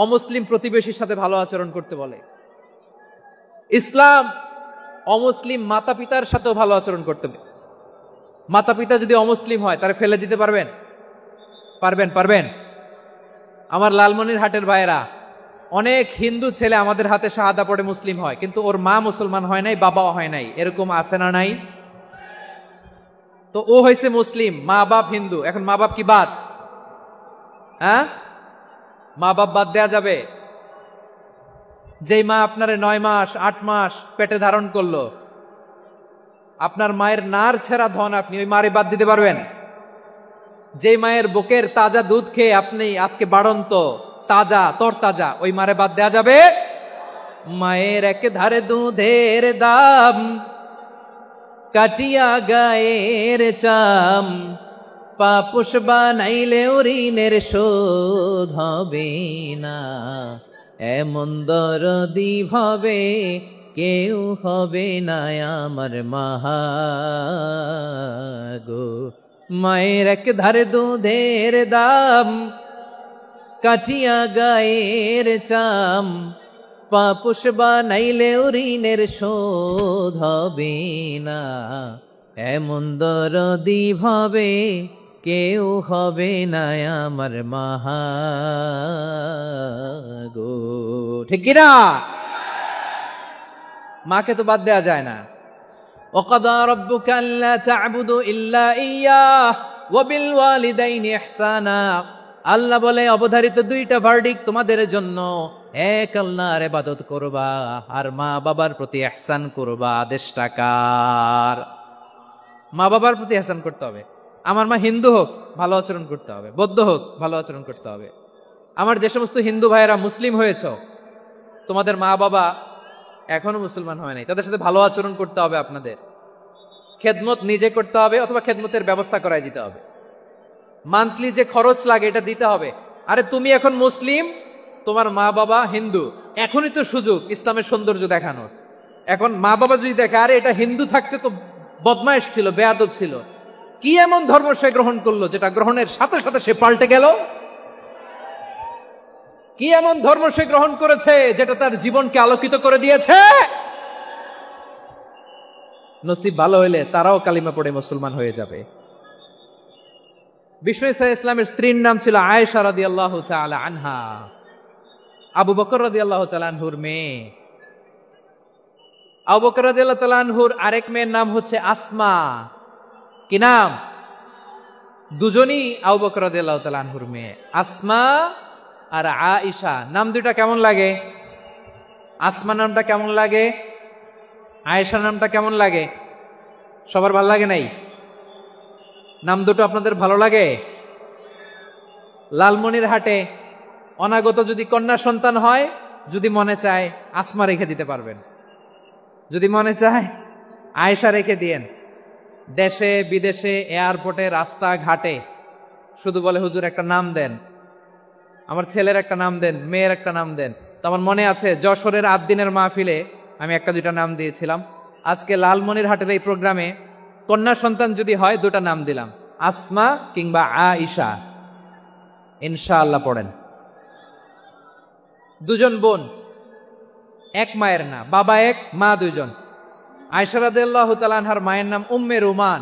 অমুসলিম প্রতিবেশীর সাথে ভালো আচরণ করতে বলে। ইসলাম অমুসলিম মাতা পিতার সাথেও ভালো আচরণ করতে বলে। মাতা পিতা যদি অমুসলিম হয় তারা ফেলে দিতে পারবেন? পারবেন? পারবেন? আমার লালমনিরহাটের ভাইয়েরা, অনেক হিন্দু ছেলে আমাদের হাতে শাহাদা পড়ে মুসলিম হয়, কিন্তু ওর মা মুসলমান হয় নাই, বাবাও হয় নাই। এরকম আছে না নাই? তো ও হয়েছে মুসলিম, মা বাপ হিন্দু, এখন মা বাপ কি বাদ? হ্যাঁ, মা বাপ বাদ দেয়া যাবে? যেই মা আপনারে 9 মাস 8 মাস পেটে ধারণ করলো, আপনার মায়ের নার ছেঁড়া ধন, আপনি ওই মারে বাদ দিতে পারবেন? যে মায়ের বুকের তাজা দুধ খেয়ে আপনি আজকে বাড়ন্ত তাজা তরতাজা, ওই মারে বাদ দেয়া যাবে? মায়ের এক ধারে দুধের দাম, কাটিয়া গায়ের চাম, পাপুষ বানাইলে ঋণের শোধ হবে না, এমন দরদি ভাবে কেউ হবে না আমার মাগো। মায়ের এক ধারে দুধের দাম, কাটিয়া গায়ের চাম, পাপুষ বানাইলে ঋণের শোধ হবে না, এমন দরদি ভাবে কেউ হবে না আমার মাগো, ঠিক কিনা? মাকে তো বাদ দেয়া যায় না। وَقَضَى رَبُّكَ أَلَّا تَعْبُدُوا إِلَّا إِيَّاهُ وَبِالْوَالِدَيْنِ إِحْسَانًا। আল্লাহ বলে অবধারিত 2টা ভার্ডিক্ট তোমাদের জন্য, এক আল্লাহর ইবাদত করবা আর মা বাবার প্রতি ইহসান করবা। আদেশটা কার? মা বাবার প্রতি ইহসান করতে হবে। আমার মা হিন্দু হোক ভালো আচরণ করতে হবে, বৌদ্ধ হোক ভালো আচরণ করতে হবে। আমার যে সমস্ত হিন্দু ভাইয়েরা মুসলিম হয়েছে, তোমাদের মা বাবা এখনো মুসলমান হয় নাই, তাদের সাথে ভালো আচরণ করতে হবে। আপনাদের খেদমত নিজে করতে হবে অথবা খেদমতের ব্যবস্থা করাই দিতে হবে। মান্থলি যে খরচ লাগে এটা দিতে হবে। আরে তুমি এখন মুসলিম, তোমার মা বাবা হিন্দু, এখনই তো সুযোগ ইসলামের সৌন্দর্য দেখানোর। এখন মা বাবা যদি দেখে আরে এটা হিন্দু থাকতে তো বদমাইশ ছিল, বেয়াদব ছিল, কি এমন ধর্ম সে গ্রহণ করলো যেটা গ্রহণের সাথে সাথে সে পাল্টে গেল? কি এমন ধর্ম সে গ্রহণ করেছে যেটা তার জীবনকে আলোকিত করে দিয়েছে? নসিব ভালো হইলে তারাও কালিমা পড়ে মুসলমান হয়ে যাবে। বিষ্ণু ইসলামের স্ত্রীর নাম ছিল আয়েশা রাদিয়াল্লাহু তাআলা আনহা, আবু বকর রাদিয়াল্লাহু তাআলা আনহুর মেয়ে। আবু বকর রাদিয়াল্লাহু তাআলা আনহুর আরেক মেয়ের নাম হচ্ছে আসমা। কি নাম? দুজনই আবু বকর রাদিয়াল্লাহু তাআলা আনহুর মেয়ে, আসমা আর আয়েশা। নাম দুইটা কেমন লাগে? আসমা নামটা কেমন লাগে? আয়েশা নামটা কেমন লাগে? সবার ভালো লাগে নাই? নাম দুটো আপনাদের ভালো লাগে? লালমনিরহাটে অনাগত যদি কন্যা সন্তান হয়, যদি মনে চায় আসমা রেখে দিতে পারবেন, যদি মনে চায় আয়েশা রেখে দিয়েন। দেশে বিদেশে এয়ারপোর্টে রাস্তাঘাটে শুধু বলে হুজুর একটা নাম দেন, আমার ছেলের একটা নাম দেন, মেয়ের একটা নাম দেন। তো আমার মনে আছে যশোরের 8 দিনের মাহফিলে আমি 1-2টা নাম দিয়েছিলাম। আজকে লালমনিরহাটের এই প্রোগ্রামে কন্যা সন্তান যদি হয় 2টা নাম দিলাম, আসমা কিংবা আয়েশা। ইনশাআল্লাহ পড়েন। দুজন বোন, এক মায়ের না, বাবা এক মা দুইজন। আয়েশা রাদিয়াল্লাহু তাআলা আনহার মায়ের নাম উম্মে রুমান,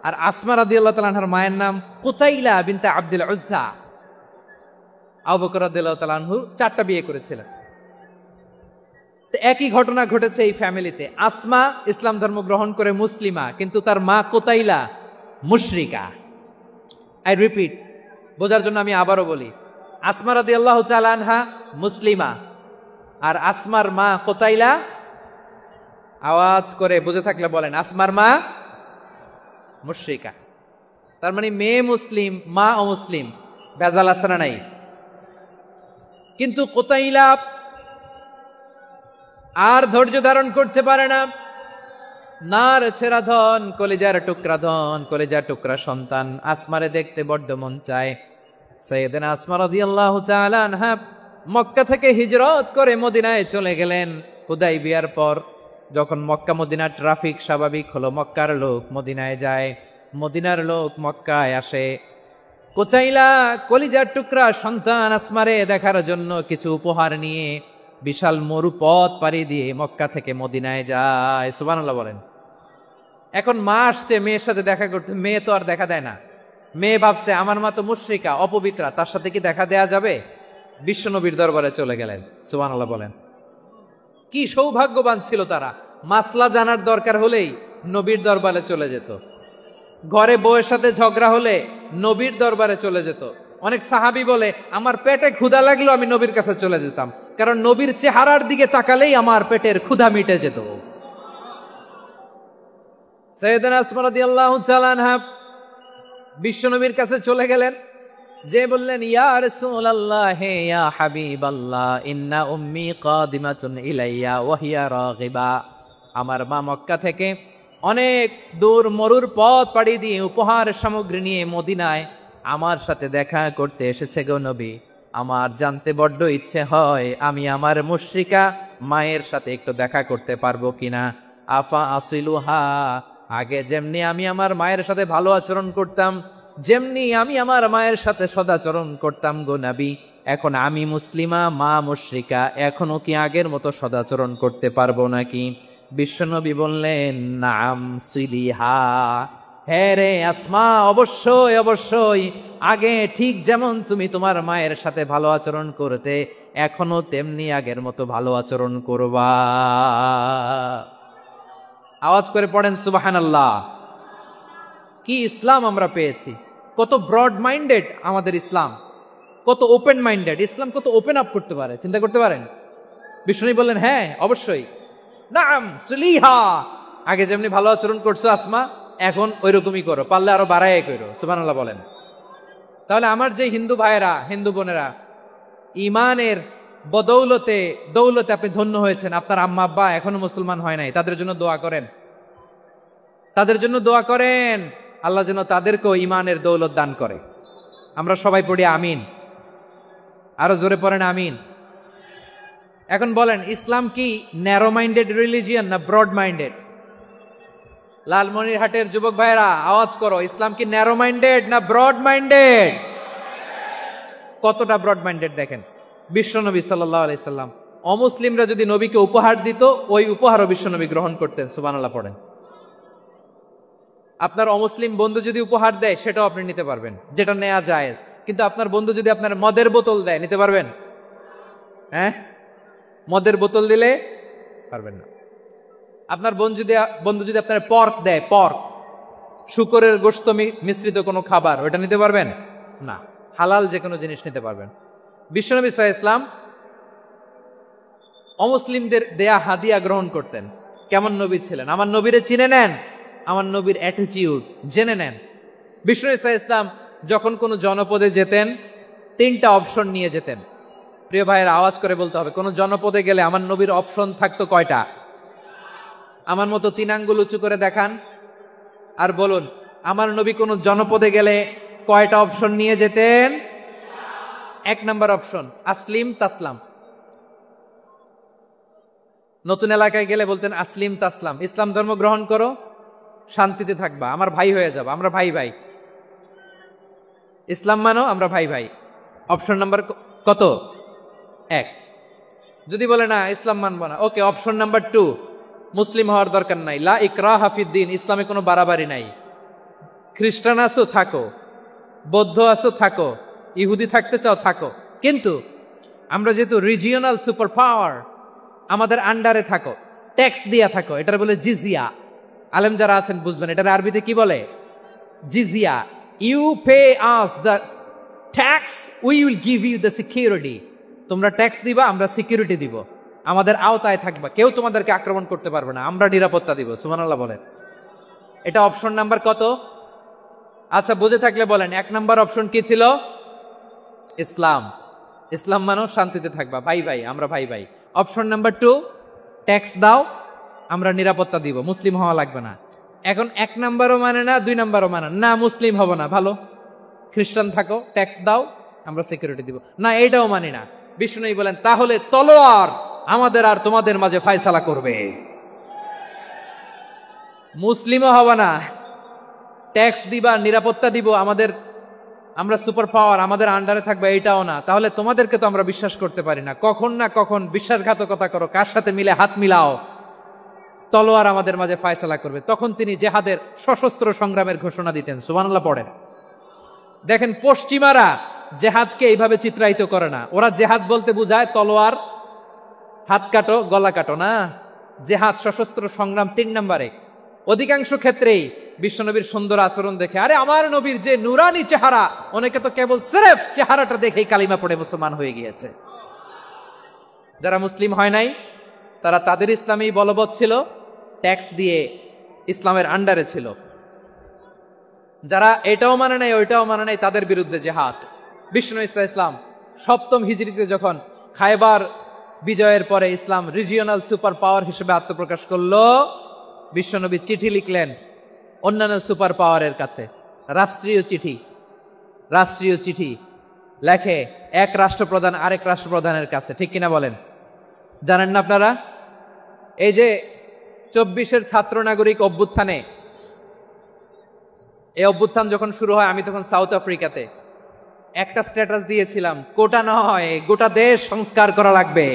আর আসমা রাদিয়াল্লাহু তাআলা আনহার মায়ের নাম কুতাইলা বিনতে আব্দুল উজ্জা। আবু বকর রাদিয়াল্লাহু তাআলা আনহু 4টা বিয়ে করেছিলেন। তো একই ঘটনা ঘটেছে এই ফ্যামিলিতে। আসমা ইসলাম ধর্ম গ্রহণ করে মুসলিমা, কিন্তু তার মা কুতাইলা মুশরিকা। আই রিপিট, বোঝার জন্য আমি আবারও বলি, আসমা রাদিয়াল্লাহু তাআলা আনহা মুসলিমা, আর আসমার মা কুতাইলা, আওয়াজ করে বুঝে থাকলে বলেন, আসমার মা মুশরিকা। তার মানে মেয়ে মুসলিম, মা অমুসলিম। ভেজাল আছে না নাই? কিন্তু কুতাইলা আর ধৈর্য ধারণ করতে পারে না। নার ছেড়া ধন, কলিজার টুকরা সন্তান আসমারে দেখতে বড্ড মন চায়। সাইয়েদনা আসমা রাদিয়াল্লাহু তাআলা আনহা মক্কা থেকে হিজরত করে মদিনায় চলে গেলেন। হুদাইবিয়ার পর যখন মক্কা মদিনার ট্রাফিক স্বাভাবিক হলো, মক্কার লোক মদিনায় যায়, মদিনার লোক মক্কায় আসে। কুচাইলা কলিজার টুকরা সন্তান আসমারে দেখার জন্য কিছু উপহার নিয়ে বিশাল মরু পথ পাড়ি দিয়ে মক্কা থেকে মদিনায় যায়। সুবহানাল্লাহ বলেন। এখন মা আসছে মেয়ের সাথে দেখা করতে, মেয়ে তো আর দেখা দেয় না। মেয়ে ভাবছে আমার মা তো মুশরিকা, অপবিত্রা, তার সাথে কি দেখা দেয়া যাবে? বিশ্বনবীর দরবারে চলে গেলেন। সুবহানাল্লাহ বলেন। কি সৌভাগ্যবান ছিল তারা, মাসলা জানার দরকার হলেই নবীর দরবারে চলে যেত। ঘরে বউয়ের সাথে ঝগড়া হলে নবীর দরবারে চলে যেত। অনেক সাহাবী বলে আমার পেটে ক্ষুধা লাগলো আমি নবীর কাছে চলে যেতাম, কারণ নবীর চেহারার দিকে তাকালেই আমার পেটের ক্ষুধা মিটে যেত। সাইয়েদনা আসমা রাদিয়াল্লাহু তাআলা আনহা বিশ্বনবীর কাছে চলে গেলেন, যে বললেন ইয়া রাসূলুল্লাহ, হে ইয়া হাবিবাল্লাহ, ইন্না উম্মি কাদিমাতুন ইলাইয়া ওয়া হিয়া রাগিবা। আমার মা মক্কা থেকে অনেক দূর মরুর পথ পাড়ি দিয়ে উপহার সামগ্রী নিয়ে মদিনায় আমার সাথে দেখা করতে এসেছে গো নবী। আমার জানতে বড্ড ইচ্ছে হয় আমি আমার মুশরিকা মায়ের সাথে একটু দেখা করতে পারবো কিনা। আফা আসিলুহা, আগে যেমনি আমি আমার মায়ের সাথে ভালো আচরণ করতাম, যেমনি আমি আমার মায়ের সাথে সদাচরণ করতাম গো নবী, এখন আমি মুসলিমা, মা মুশরিকা, এখনো কি আগের মতো সদাচরণ করতে পারবো নাকি? বিশ্বনবী বললেন নাম সিলিহা, হ্যাঁ রে আসমা, অবশ্যই অবশ্যই, আগে ঠিক যেমন তুমি তোমার মায়ের সাথে ভালো আচরণ করতে, এখনো তেমনি আগের মতো ভালো আচরণ করবা। আওয়াজ করে পড়েন সুবহানাল্লাহ। কি ইসলাম আমরা পেয়েছি! কত ব্রড মাইন্ডেড আমাদের ইসলাম, কত ওপেন মাইন্ডেড ইসলাম, কত ওপেন আপ করতে পারে, চিন্তা করতে পারেন। বিষ্ণু বললেন হ্যাঁ অবশ্যই, নাম সুলিহা, আগে যেমনি ভালো আচরণ করছো আসমা, এখন ওই রকমই করো, পারলে আরো বাড়ায় করো। সুবহানাল্লাহ বলেন। তাহলে আমার যে হিন্দু ভাইয়েরা, হিন্দু বোনেরা, ইমানের বদৌলতে দৌলতে আপনি ধন্য হয়েছেন, আপনার আম্মা আব্বা এখনো মুসলমান হয় নাই, তাদের জন্য দোয়া করেন, তাদের জন্য দোয়া করেন, আল্লাহ যেন তাদেরকেও ইমানের দৌলত দান করে। আমরা সবাই পড়ি আমিন, আরো জোরে পড়েন আমিন। এখন বলেন, ইসলাম কি ন্যারো মাইন্ডেড রিলিজিয়ান না ব্রড মাইন্ডেড? লালমনিরহাটের যুবক ভাইরা আওয়াজ করো, ইসলাম কি ন্যারো মাইন্ডেড না ব্রড মাইন্ডেড? কতটা ব্রড মাইন্ডেড দেখেন। বিশ্বনবী সাল্লাল্লাহু আলাইহি সাল্লাম অমুসলিমরা যদি নবীকে উপহার দিত, ওই উপহারও বিশ্বনবী গ্রহণ করতেন। সুবহানাল্লাহ পড়েন। আপনার অমুসলিম বন্ধু যদি উপহার দেয় সেটাও আপনি নিতে পারবেন, যেটা নেওয়া জায়েজ। কিন্তু আপনার বন্ধু যদি আপনার মদের বোতল দেয়, নিতে পারবেন? হ্যাঁ, মদের বোতল দিলে পারবেন না। আপনার বন্ধু যদি আপনার পর্ক দেয়, পর্ক, শুকরের গোশত মিশ্রিত কোনো খাবার, ওটা নিতে পারবেন না। হালাল যে কোনো জিনিস নিতে পারবেন। বিশ্বনবী সাল্লাল্লাহু আলাইহি ওয়াসাল্লাম অমুসলিমদের দেয়া হাদিয়া গ্রহণ করতেন। কেমন নবী ছিলেন, আমার নবীরে চিনে নেন, আমার নবীর অ্যাটিটিউড জেনে নেন। বিশ্বনবী সাল্লাল্লাহু আলাইহি ওয়াসাল্লাম যখন কোনো জনপদে যেতেন, 3টা অপশন নিয়ে যেতেন। প্রিয় ভাইয়ের আওয়াজ করে বলতে হবে, কোন জনপদে গেলে আমার নবীর অপশন থাকতো কয়টা? আমার মতো 3 আঙ্গুল উঁচু করে দেখান আর বলুন, আমার নবী কোন জনপদে গেলে কয়টা অপশন নিয়ে যেতেন? 1 নাম্বার অপশন আসলিম তাসলাম। নতুন এলাকায় গেলে বলতেন আসলিম তাসলাম, ইসলাম ধর্ম গ্রহণ করো, শান্তিতে থাকবা, আমার ভাই হয়ে যাবা, আমরা ভাই ভাই, ইসলাম মানো, আমরা ভাই ভাই। অপশন নাম্বার কত? 1। যদি বলে না ইসলাম মানবো না, ওকে, অপশন নাম্বার 2, মুসলিম হওয়ার দরকার নাই, লা ইকরাহা ফিদ্দিন, ইসলামে কোনো বাড়াবাড়ি নাই। খ্রিস্টান আছো থাকো, বৌদ্ধ আছো থাকো, ইহুদি থাকতে চাও থাকো, কিন্তু আমরা যেহেতু রিজিওনাল সুপার পাওয়ার, আমাদের আন্ডারে থাকো, ট্যাক্স দিয়া থাকো, এটার বলে জিজিয়া। আলেম যারা আছেন বুঝবেন, এটার আরবিতে কি বলে? জিজিয়া। You pay us the tax, we will give you the security. তোমরা ট্যাক্স দিবা, আমরা সিকিউরিটি দিব, আমাদের আওতায় থাকবা, কেউ তোমাদেরকে আক্রমণ করতে পারবে না, আমরা নিরাপত্তা দিব। সুবহানাল্লাহ বলেন। এটা অপশন নাম্বার কত? আচ্ছা বুঝে থাকলে বলেন, 1 নাম্বার অপশন কি ছিল? ইসলাম। ইসলাম মানো শান্তিতে থাকবা, ভাই ভাই, আমরা ভাই ভাই। অপশন নাম্বার 2, ট্যাক্স দাও, আমরা নিরাপত্তা দিব, মুসলিম হওয়া লাগবে না। এখন 1 নাম্বারও মানে না, 2 নাম্বারও মানে না, মুসলিম হব না, ভালো খ্রিস্টান থাকো, ট্যাক্স দাও, আমরা সিকিউরিটি দিব না, এটাও মানি না। বিষ্ণু বলেন তাহলে তলোয়ার আমাদের আর তোমাদের মাঝে ফায়সালা করবে, মুসলিমও হবে না, ট্যাক্স দিবা, নিরাপত্তা দিব, আমরা সুপার পাওয়ার, আমাদের আন্ডারে থাকবে, এটাও না। তাহলে তোমাদেরকে তো আমরা বিশ্বাস করতে পারি না, কখন না কখন বিশ্বাসঘাতকতা করো, কার সাথে মিলে হাত মিলাও, তলোয়ার আমাদের মাঝে ফায়সালা করবে। তখন তিনি জেহাদের সশস্ত্র সংগ্রামের ঘোষণা দিতেন। সুবহানাল্লাহ পড়েন। দেখেন পশ্চিমারা জেহাদকে এইভাবে চিত্রায়িত করে না, ওরা জেহাদ বলতে বুঝায় তলোয়ার, হাত কাটো, গলা কাটো না। জেহাদ সশস্ত্র সংগ্রাম 3 নম্বরে। অধিকাংশ ক্ষেত্রেই বিশ্বনবীর সুন্দর আচরণ দেখে, আরে আমার নবীর যে নুরানি চেহারা, অনেকে তো কেবল সিরেফ চেহারাটা দেখেই কালিমা পড়ে মুসলমান হয়ে গিয়েছে। যারা মুসলিম হয় নাই তারা তাদের ইসলামী বলবৎ ছিল, ট্যাক্স দিয়ে ইসলামের আন্ডারে ছিল। যারা এটাও মানে নাই ওইটাও মানে নাই, তাদের বিরুদ্ধে জেহাদ। বিষ্ণু ইসলাম 7ম হিজরিতে যখন খায়বার বিজয়ের পরে ইসলাম রিজিওনাল সুপার পাওয়ার হিসেবে আত্মপ্রকাশ করলো, বিশ্বনবী চিঠি লিখলেন অন্যান্য সুপার পাওয়ারের কাছে, রাষ্ট্রীয় চিঠি লেখে এক রাষ্ট্রপ্রধান আরেক রাষ্ট্রপ্রধানের কাছে, ঠিক কিনা বলেন? জানেন না আপনারা? এই যে 24-এর ছাত্র নাগরিক অভ্যুত্থানে, এই অভ্যুত্থান যখন শুরু হয়, আমি তখন সাউথ আফ্রিকাতে, একটা স্ট্যাটাস দিয়েছিলাম, কোটা নয় গোটা দেশ সংস্কার করা লাগবে।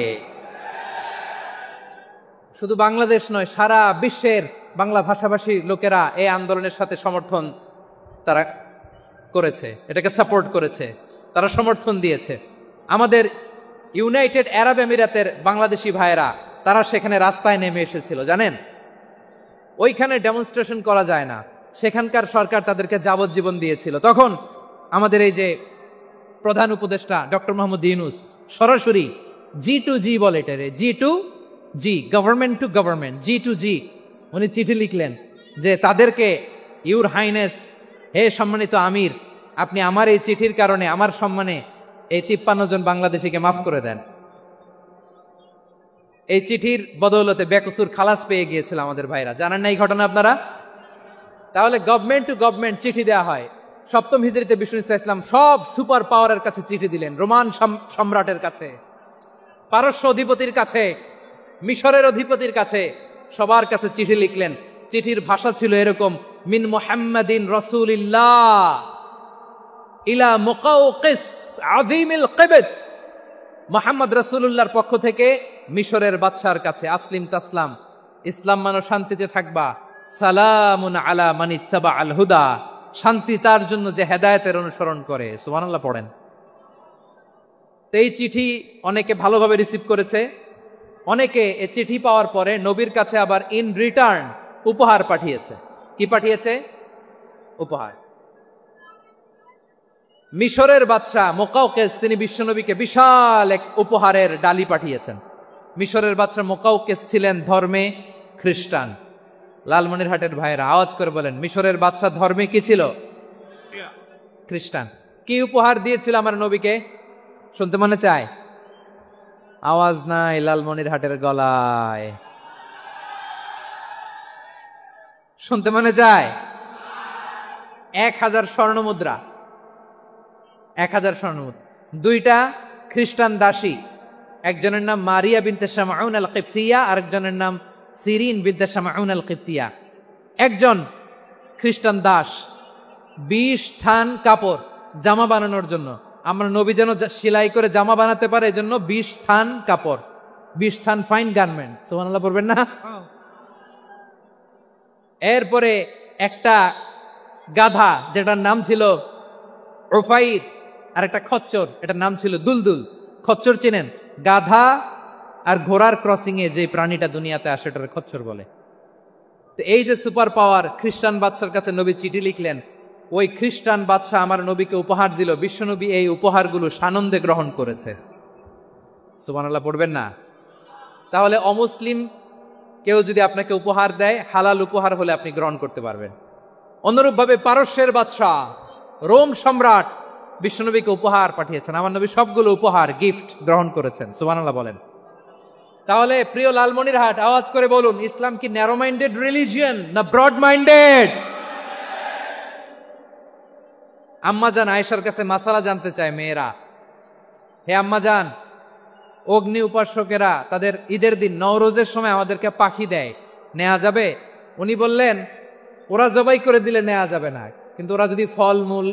শুধু বাংলাদেশ নয়, সারা বিশ্বের বাংলা ভাষাভাষী লোকেরা এই আন্দোলনের সাথে সমর্থন তারা করেছে, এটাকে সাপোর্ট করেছে, তারা সমর্থন দিয়েছে। আমাদের ইউনাইটেড আরব আমিরাতের বাংলাদেশি ভাইয়েরা তারা সেখানে রাস্তায় নেমে এসেছিল, জানেন? ওইখানে ডেমনস্ট্রেশন করা যায় না, সেখানকার সরকার তাদেরকে যাবজ্জীবন দিয়েছিল। তখন আমাদের এই যে প্রধান উপদেষ্টা ডক্টর মোহাম্মদ ইউনূস সরাসরি G2G বলে, এটারে G2G, government to government, G2G, উনি চিঠি লিখলেন যে তাদেরকে, ইউর হাইনেস, হে সম্মানিত আমির, আপনি আমার এই চিঠির কারণে আমার সম্মানে এই 53 জন বাংলাদেশিকে মাফ করে দেন। এই চিঠির বদৌলতে বেকসুর খালাস পেয়ে গিয়েছিল আমাদের ভাইরা, জানেন না এই ঘটনা আপনারা? তাহলে গভর্নমেন্ট টু গভর্নমেন্ট চিঠি দেওয়া হয়। 7ম হিজরিতে বিষ্ণু ইসলাম সব সুপার পাওয়ারের কাছে চিঠি দিলেন, রোমান সম্রাটের কাছে, পারস্য অধিপতির কাছে, মিশরের অধিপতির কাছে, সবার কাছে চিঠি লিখলেন। চিঠির ভাষা ছিল এরকম, মিন মুহাম্মাদিন রাসূলিল্লাহ ইলা মুকাওকিস আযীমিল কিবত, মুহাম্মদ রাসূলুল্লাহর পক্ষ থেকে মিশরের বাদশার কাছে, আসলিম তাসলাম, ইসলাম মানো শান্তিতে থাকবা, সালামুন আলা মান ইত্তাবা আল হুদা, শান্তি তার জন্য যে হেদায়েতের অনুসরণ করে। সুবহানাল্লাহ পড়েন। তো এই চিঠি অনেকে ভালোভাবে রিসিভ করেছে, অনেকে এই চিঠি পাওয়ার পরে নবীর কাছে আবার ইন রিটার্ন উপহার পাঠিয়েছে। কি পাঠিয়েছে? উপহার। মিশরের বাদশা মুকাওকিস তিনি বিশ্বনবীকে বিশাল এক উপহারের ডালি পাঠিয়েছেন। মিশরের বাদশা মুকাওকিস ছিলেন ধর্মে খ্রিস্টান। লালমনিরহাটের ভাইয়েরা আওয়াজ করে বলেন, মিশরের বাদশা ধর্মে কি ছিল? খ্রিস্টান। কি উপহার দিয়েছিল আমার নবীকে? শুনতে মনে চায়? আওয়াজ নাই লালমনিরহাটের গলায়, শুনতে মনে চায়? 1000 স্বর্ণমুদ্রা, 1000 স্বর্ণমুদ্রা। 2টা খ্রিস্টান দাসী, একজনের নাম মারিয়া বিনতে শামাউন আল কিবতিয়া, আরেকজনের নাম সিরিন বিনতে শামাউন আল কিবতিয়া। একজন খ্রিস্টান দাস 20 থান কাপড় জামা বানানোর জন্য, আমরা নবী যেন সেলাই করে জামা বানাতে পারে এজন্য 20 থান কাপড়, 20 থান ফাইন গার্মেন্ট। সুবহানাল্লাহ পড়বেন না? এরপরে একটা গাধা যেটার নাম ছিল উফাইর, আর একটা খচ্চর, এটার নাম ছিল দুলদুল। খচ্চর চেনেন? গাধা আর ঘোড়ার ক্রসিং এ যে প্রাণীটা দুনিয়াতে আসে এটার খচ্চর বলে। তো এই যে সুপার পাওয়ার খ্রিস্টান বাদশার কাছে নবী চিঠি লিখলেন, ওই খ্রিস্টান বাদশাহ আমার নবীকে উপহার দিল, বিশ্বনবী এই উপহারগুলো সানন্দে গ্রহণ করেছে। সুবহানাল্লাহ পড়বেন না? তাহলে অমুসলিম কেউ যদি আপনাকে উপহার দেয়, হালাল উপহার হলে আপনি গ্রহণ করতে পারবেন। অনুরূপভাবে পারস্যের বাদশাহ, রোম সম্রাট, বিশ্বনবীকে উপহার পাঠিয়েছেন। আমার নবী সবগুলো উপহার গিফট গ্রহণ করেছেন। সুবহানাল্লাহ বলেন। তাহলে প্রিয় লালমনিরহাট, আওয়াজ করে বলুন, ইসলাম কি ন্যারো মাইন্ডেড রিলিজিয়ন না ব্রড মাইন্ডেড? আম্মাজান আয়েশার কাছে মাসালা জানতে চায় মেয়েরা, হে আম্মাজান, অগ্নি উপাসকেরা তাদের ঈদের দিন নওরোজের সময় আমাদেরকে পাখি দেয়, নেওয়া যাবে? উনি বললেন, ওরা জবাই করে দিলে নেওয়া যাবে না, কিন্তু ওরা যদি ফলমূল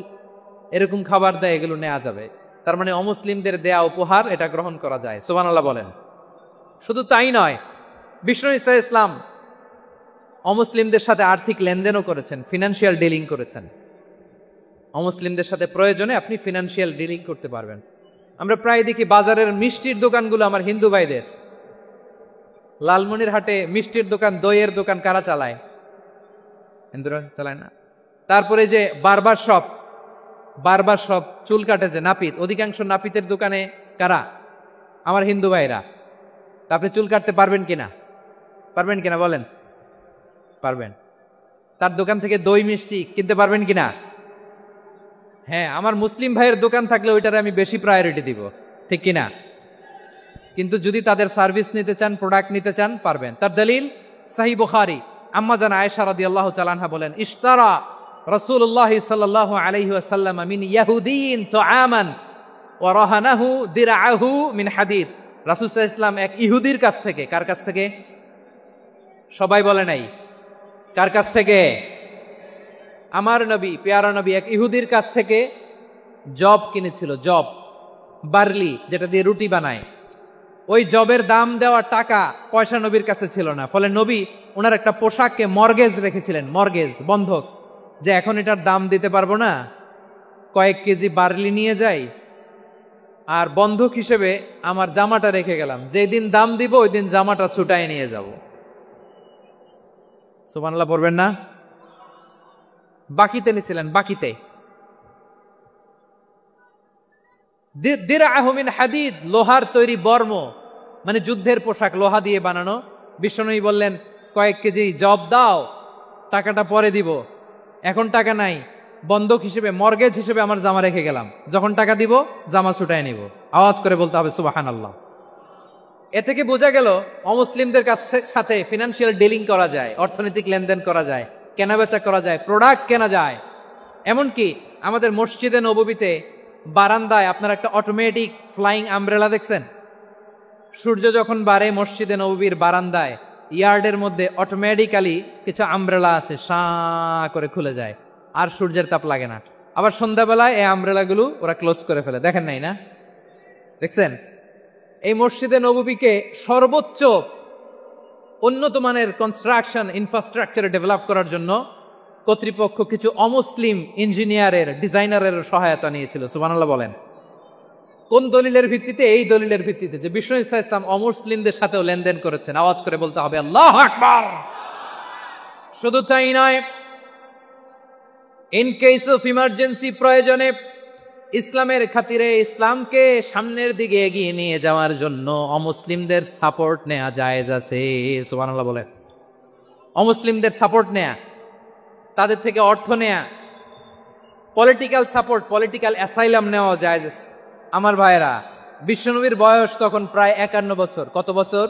এরকম খাবার দেয় এগুলো নেওয়া যাবে। তার মানে অমুসলিমদের দেয়া উপহার এটা গ্রহণ করা যায়। সুবহানাল্লাহ বলেন। শুধু তাই নয়, বিষ্ণু ঈসা ইসলাম অমুসলিমদের সাথে আর্থিক লেনদেনও করেছেন, ফিনান্সিয়াল ডিলিং করেছেন। অমুসলিমদের সাথে প্রয়োজনে আপনি ফিনান্সিয়াল ডিলিং করতে পারবেন। আমরা প্রায় দেখি বাজারের মিষ্টির দোকানগুলো আমার হিন্দু ভাইদের। লালমনিরহাটে মিষ্টির দোকান, দইয়ের দোকান কারা চালায়? হিন্দুরা চালায় না। তারপরে যে বারবার শপ, চুল কাটে যে নাপিত, অধিকাংশ নাপিতের দোকানে কারা? আমার হিন্দু ভাইরা। তা আপনি চুল কাটতে পারবেন কিনা বলেন? পারবেন। তার দোকান থেকে দই মিষ্টি কিনতে পারবেন কিনা? হ্যাঁ, আমার মুসলিম ভাইয়ের দোকান থাকলে ওইটারে আমি বেশি প্রায়োরিটি দিব, ঠিক কিনা? কিন্তু যদি তাদের সার্ভিস নিতে চান, প্রোডাক্ট নিতে চান, পারবেন। তার দলিল সহিহ বুখারী, আম্মা জান আয়েশা রাদিয়াল্লাহু তাআলা আনহা বলেন, ইশতারা রাসূলুল্লাহ সাল্লাল্লাহু আলাইহি ওয়াসাল্লাম মিন ইয়াহুদিয়িন তুআমান ওয়া রাহানাহু দিরআহু মিন হাদিদ। রাসূল সাল্লাল্লাহু আলাইহি ওয়াসাল্লাম এক ইহুদির কাছ থেকে, কার কাছ থেকে? সবাই বলে নাই কার কাছ থেকে? আমার নবী, পেয়ারা নবী এক ইহুদির কাছ থেকে জব কিনেছিল। জব, বার্লি, যেটা দিয়ে রুটি বানায়। ওই জবের দাম দেওয়া টাকা পয়সা নবীর কাছে ছিল না। ফলে নবী ওনার একটা পোশাককে মর্গেজ রেখেছিলেন, মর্গেজ, বন্ধক, যে এখন এটার দাম দিতে পারবো না, কয়েক কেজি বার্লি নিয়ে যাই আর বন্ধক হিসেবে আমার জামাটা রেখে গেলাম, যেদিন দাম দিব ওই দিন জামাটা ছুটাই নিয়ে যাব। সুবহানাল্লাহ পড়বেন না? বাকিতে নিছিলেন, বাকিতে। দিরআহু মিন হাদিদ, লোহার তৈরি বর্ম, মানে যুদ্ধের পোশাক, লোহা দিয়ে বানানো। বিশ্বনবী বললেন, কয়েক কেজি জব দাও, টাকাটা পরে দিব, এখন টাকা নাই, বন্ধক হিসেবে, মর্গেজ হিসেবে আমার জামা রেখে গেলাম, যখন টাকা দিব জামা ছুটায় নিব। আওয়াজ করে বলতে হবে সুবহানাল্লাহ। এ থেকে বোঝা গেল অমুসলিমদের সাথে ফিনান্সিয়াল ডিলিং করা যায়, অর্থনৈতিক লেনদেন করা যায়, কেনাবেচা করা যায়, প্রোডাক্ট কেনা যায়। এমনকি আমাদের মসজিদে নববীতে বারান্দায় আপনারা একটা অটোমেটিক ফ্লাইং আমব্রেলা দেখছেন? সূর্য যখন বাড়ে মসজিদে নববীর বারান্দায়, ইয়ার্ডের মধ্যে অটোমেটিক্যালি কিছু আমব্রেলা আছে, সাঁ করে খুলে যায়, আর সূর্যের তাপ লাগে না। আবার সন্ধ্যাবেলায় এই আমব্রেলাগুলো ওরা ক্লোজ করে ফেলে। দেখেন নাই না? দেখছেন? এই মসজিদে নববীকে সর্বোচ্চ উন্নত মানের কনস্ট্রাকশন ইনফ্রাস্ট্রাকচারে ডেভেলপ করার জন্য কর্তৃপক্ষ কিছু অমুসলিম ইঞ্জিনিয়ারের, ডিজাইনারের সহায়তা নিয়েছিল। সুবহানাল্লাহ বলেন। কোন দলিলের ভিত্তিতে? এই দলিলের ভিত্তিতে যে বিষ্ণু ঈসা ইসলাম অমুসলিমদের সাথেও লেনদেন করেছেন। আওয়াজ করে বলতে হবে আল্লাহু আকবার। শুধু তাই নয়, ইন কেস অফ ইমার্জেন্সি, প্রয়োজনে ইসলামের খাতিরে, ইসলামকে সামনের দিকে এগিয়ে নিয়ে যাওয়ার জন্য অমুসলিমদের সাপোর্ট নেওয়া জায়েজ আছে। সুবহানাল্লাহ বলেন। অমুসলিমদের সাপোর্ট নেয়া, তাদের থেকে অর্থ নেয়া, পলিটিক্যাল সাপোর্ট, পলিটিক্যাল অ্যাসাইলাম নেওয়া জায়েজ আছে। আমার ভাইয়েরা, বিশ্বনবীর বয়স তখন প্রায় 51 বছর। কত বছর?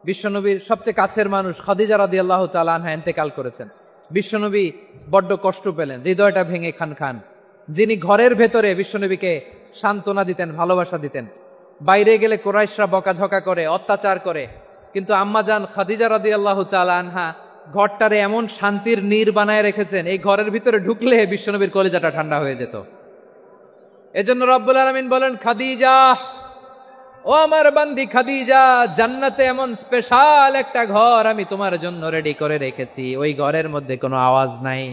বিশ্বনবীর সবচেয়ে কাছের মানুষ খাদিজা রাদিয়াল্লাহু তাআলা আনহা ইন্তেকাল করেছেন। বিশ্বনবী বড্ড কষ্ট পেলেন, হৃদয়টা ভেঙে খান খান। যিনি ঘরের ভেতরে বিশ্বনবীকে সান্ত্বনা দিতেন, ভালোবাসা দিতেন, বাইরে গেলে কুরাইশরা বকাঝকা করে, অত্যাচার করে, কিন্তু আম্মাজান খাদিজা রাদিয়াল্লাহু তাআলা আনহা ঘরটারে এমন শান্তির নীড় বানায় রেখেছেন, এই ঘরের ভিতরে ঢুকলে বিশ্বনবীর কলিজাটা ঠান্ডা হয়ে যেত। এজন্য রব্বুল আলামিন বলেন, খাদিজা, ও আমার বান্দি খাদিজা, জান্নাতে এমন স্পেশাল একটা ঘর আমি তোমার জন্য রেডি করে রেখেছি। ওই ঘরের মধ্যে কোনো আওয়াজ নাই,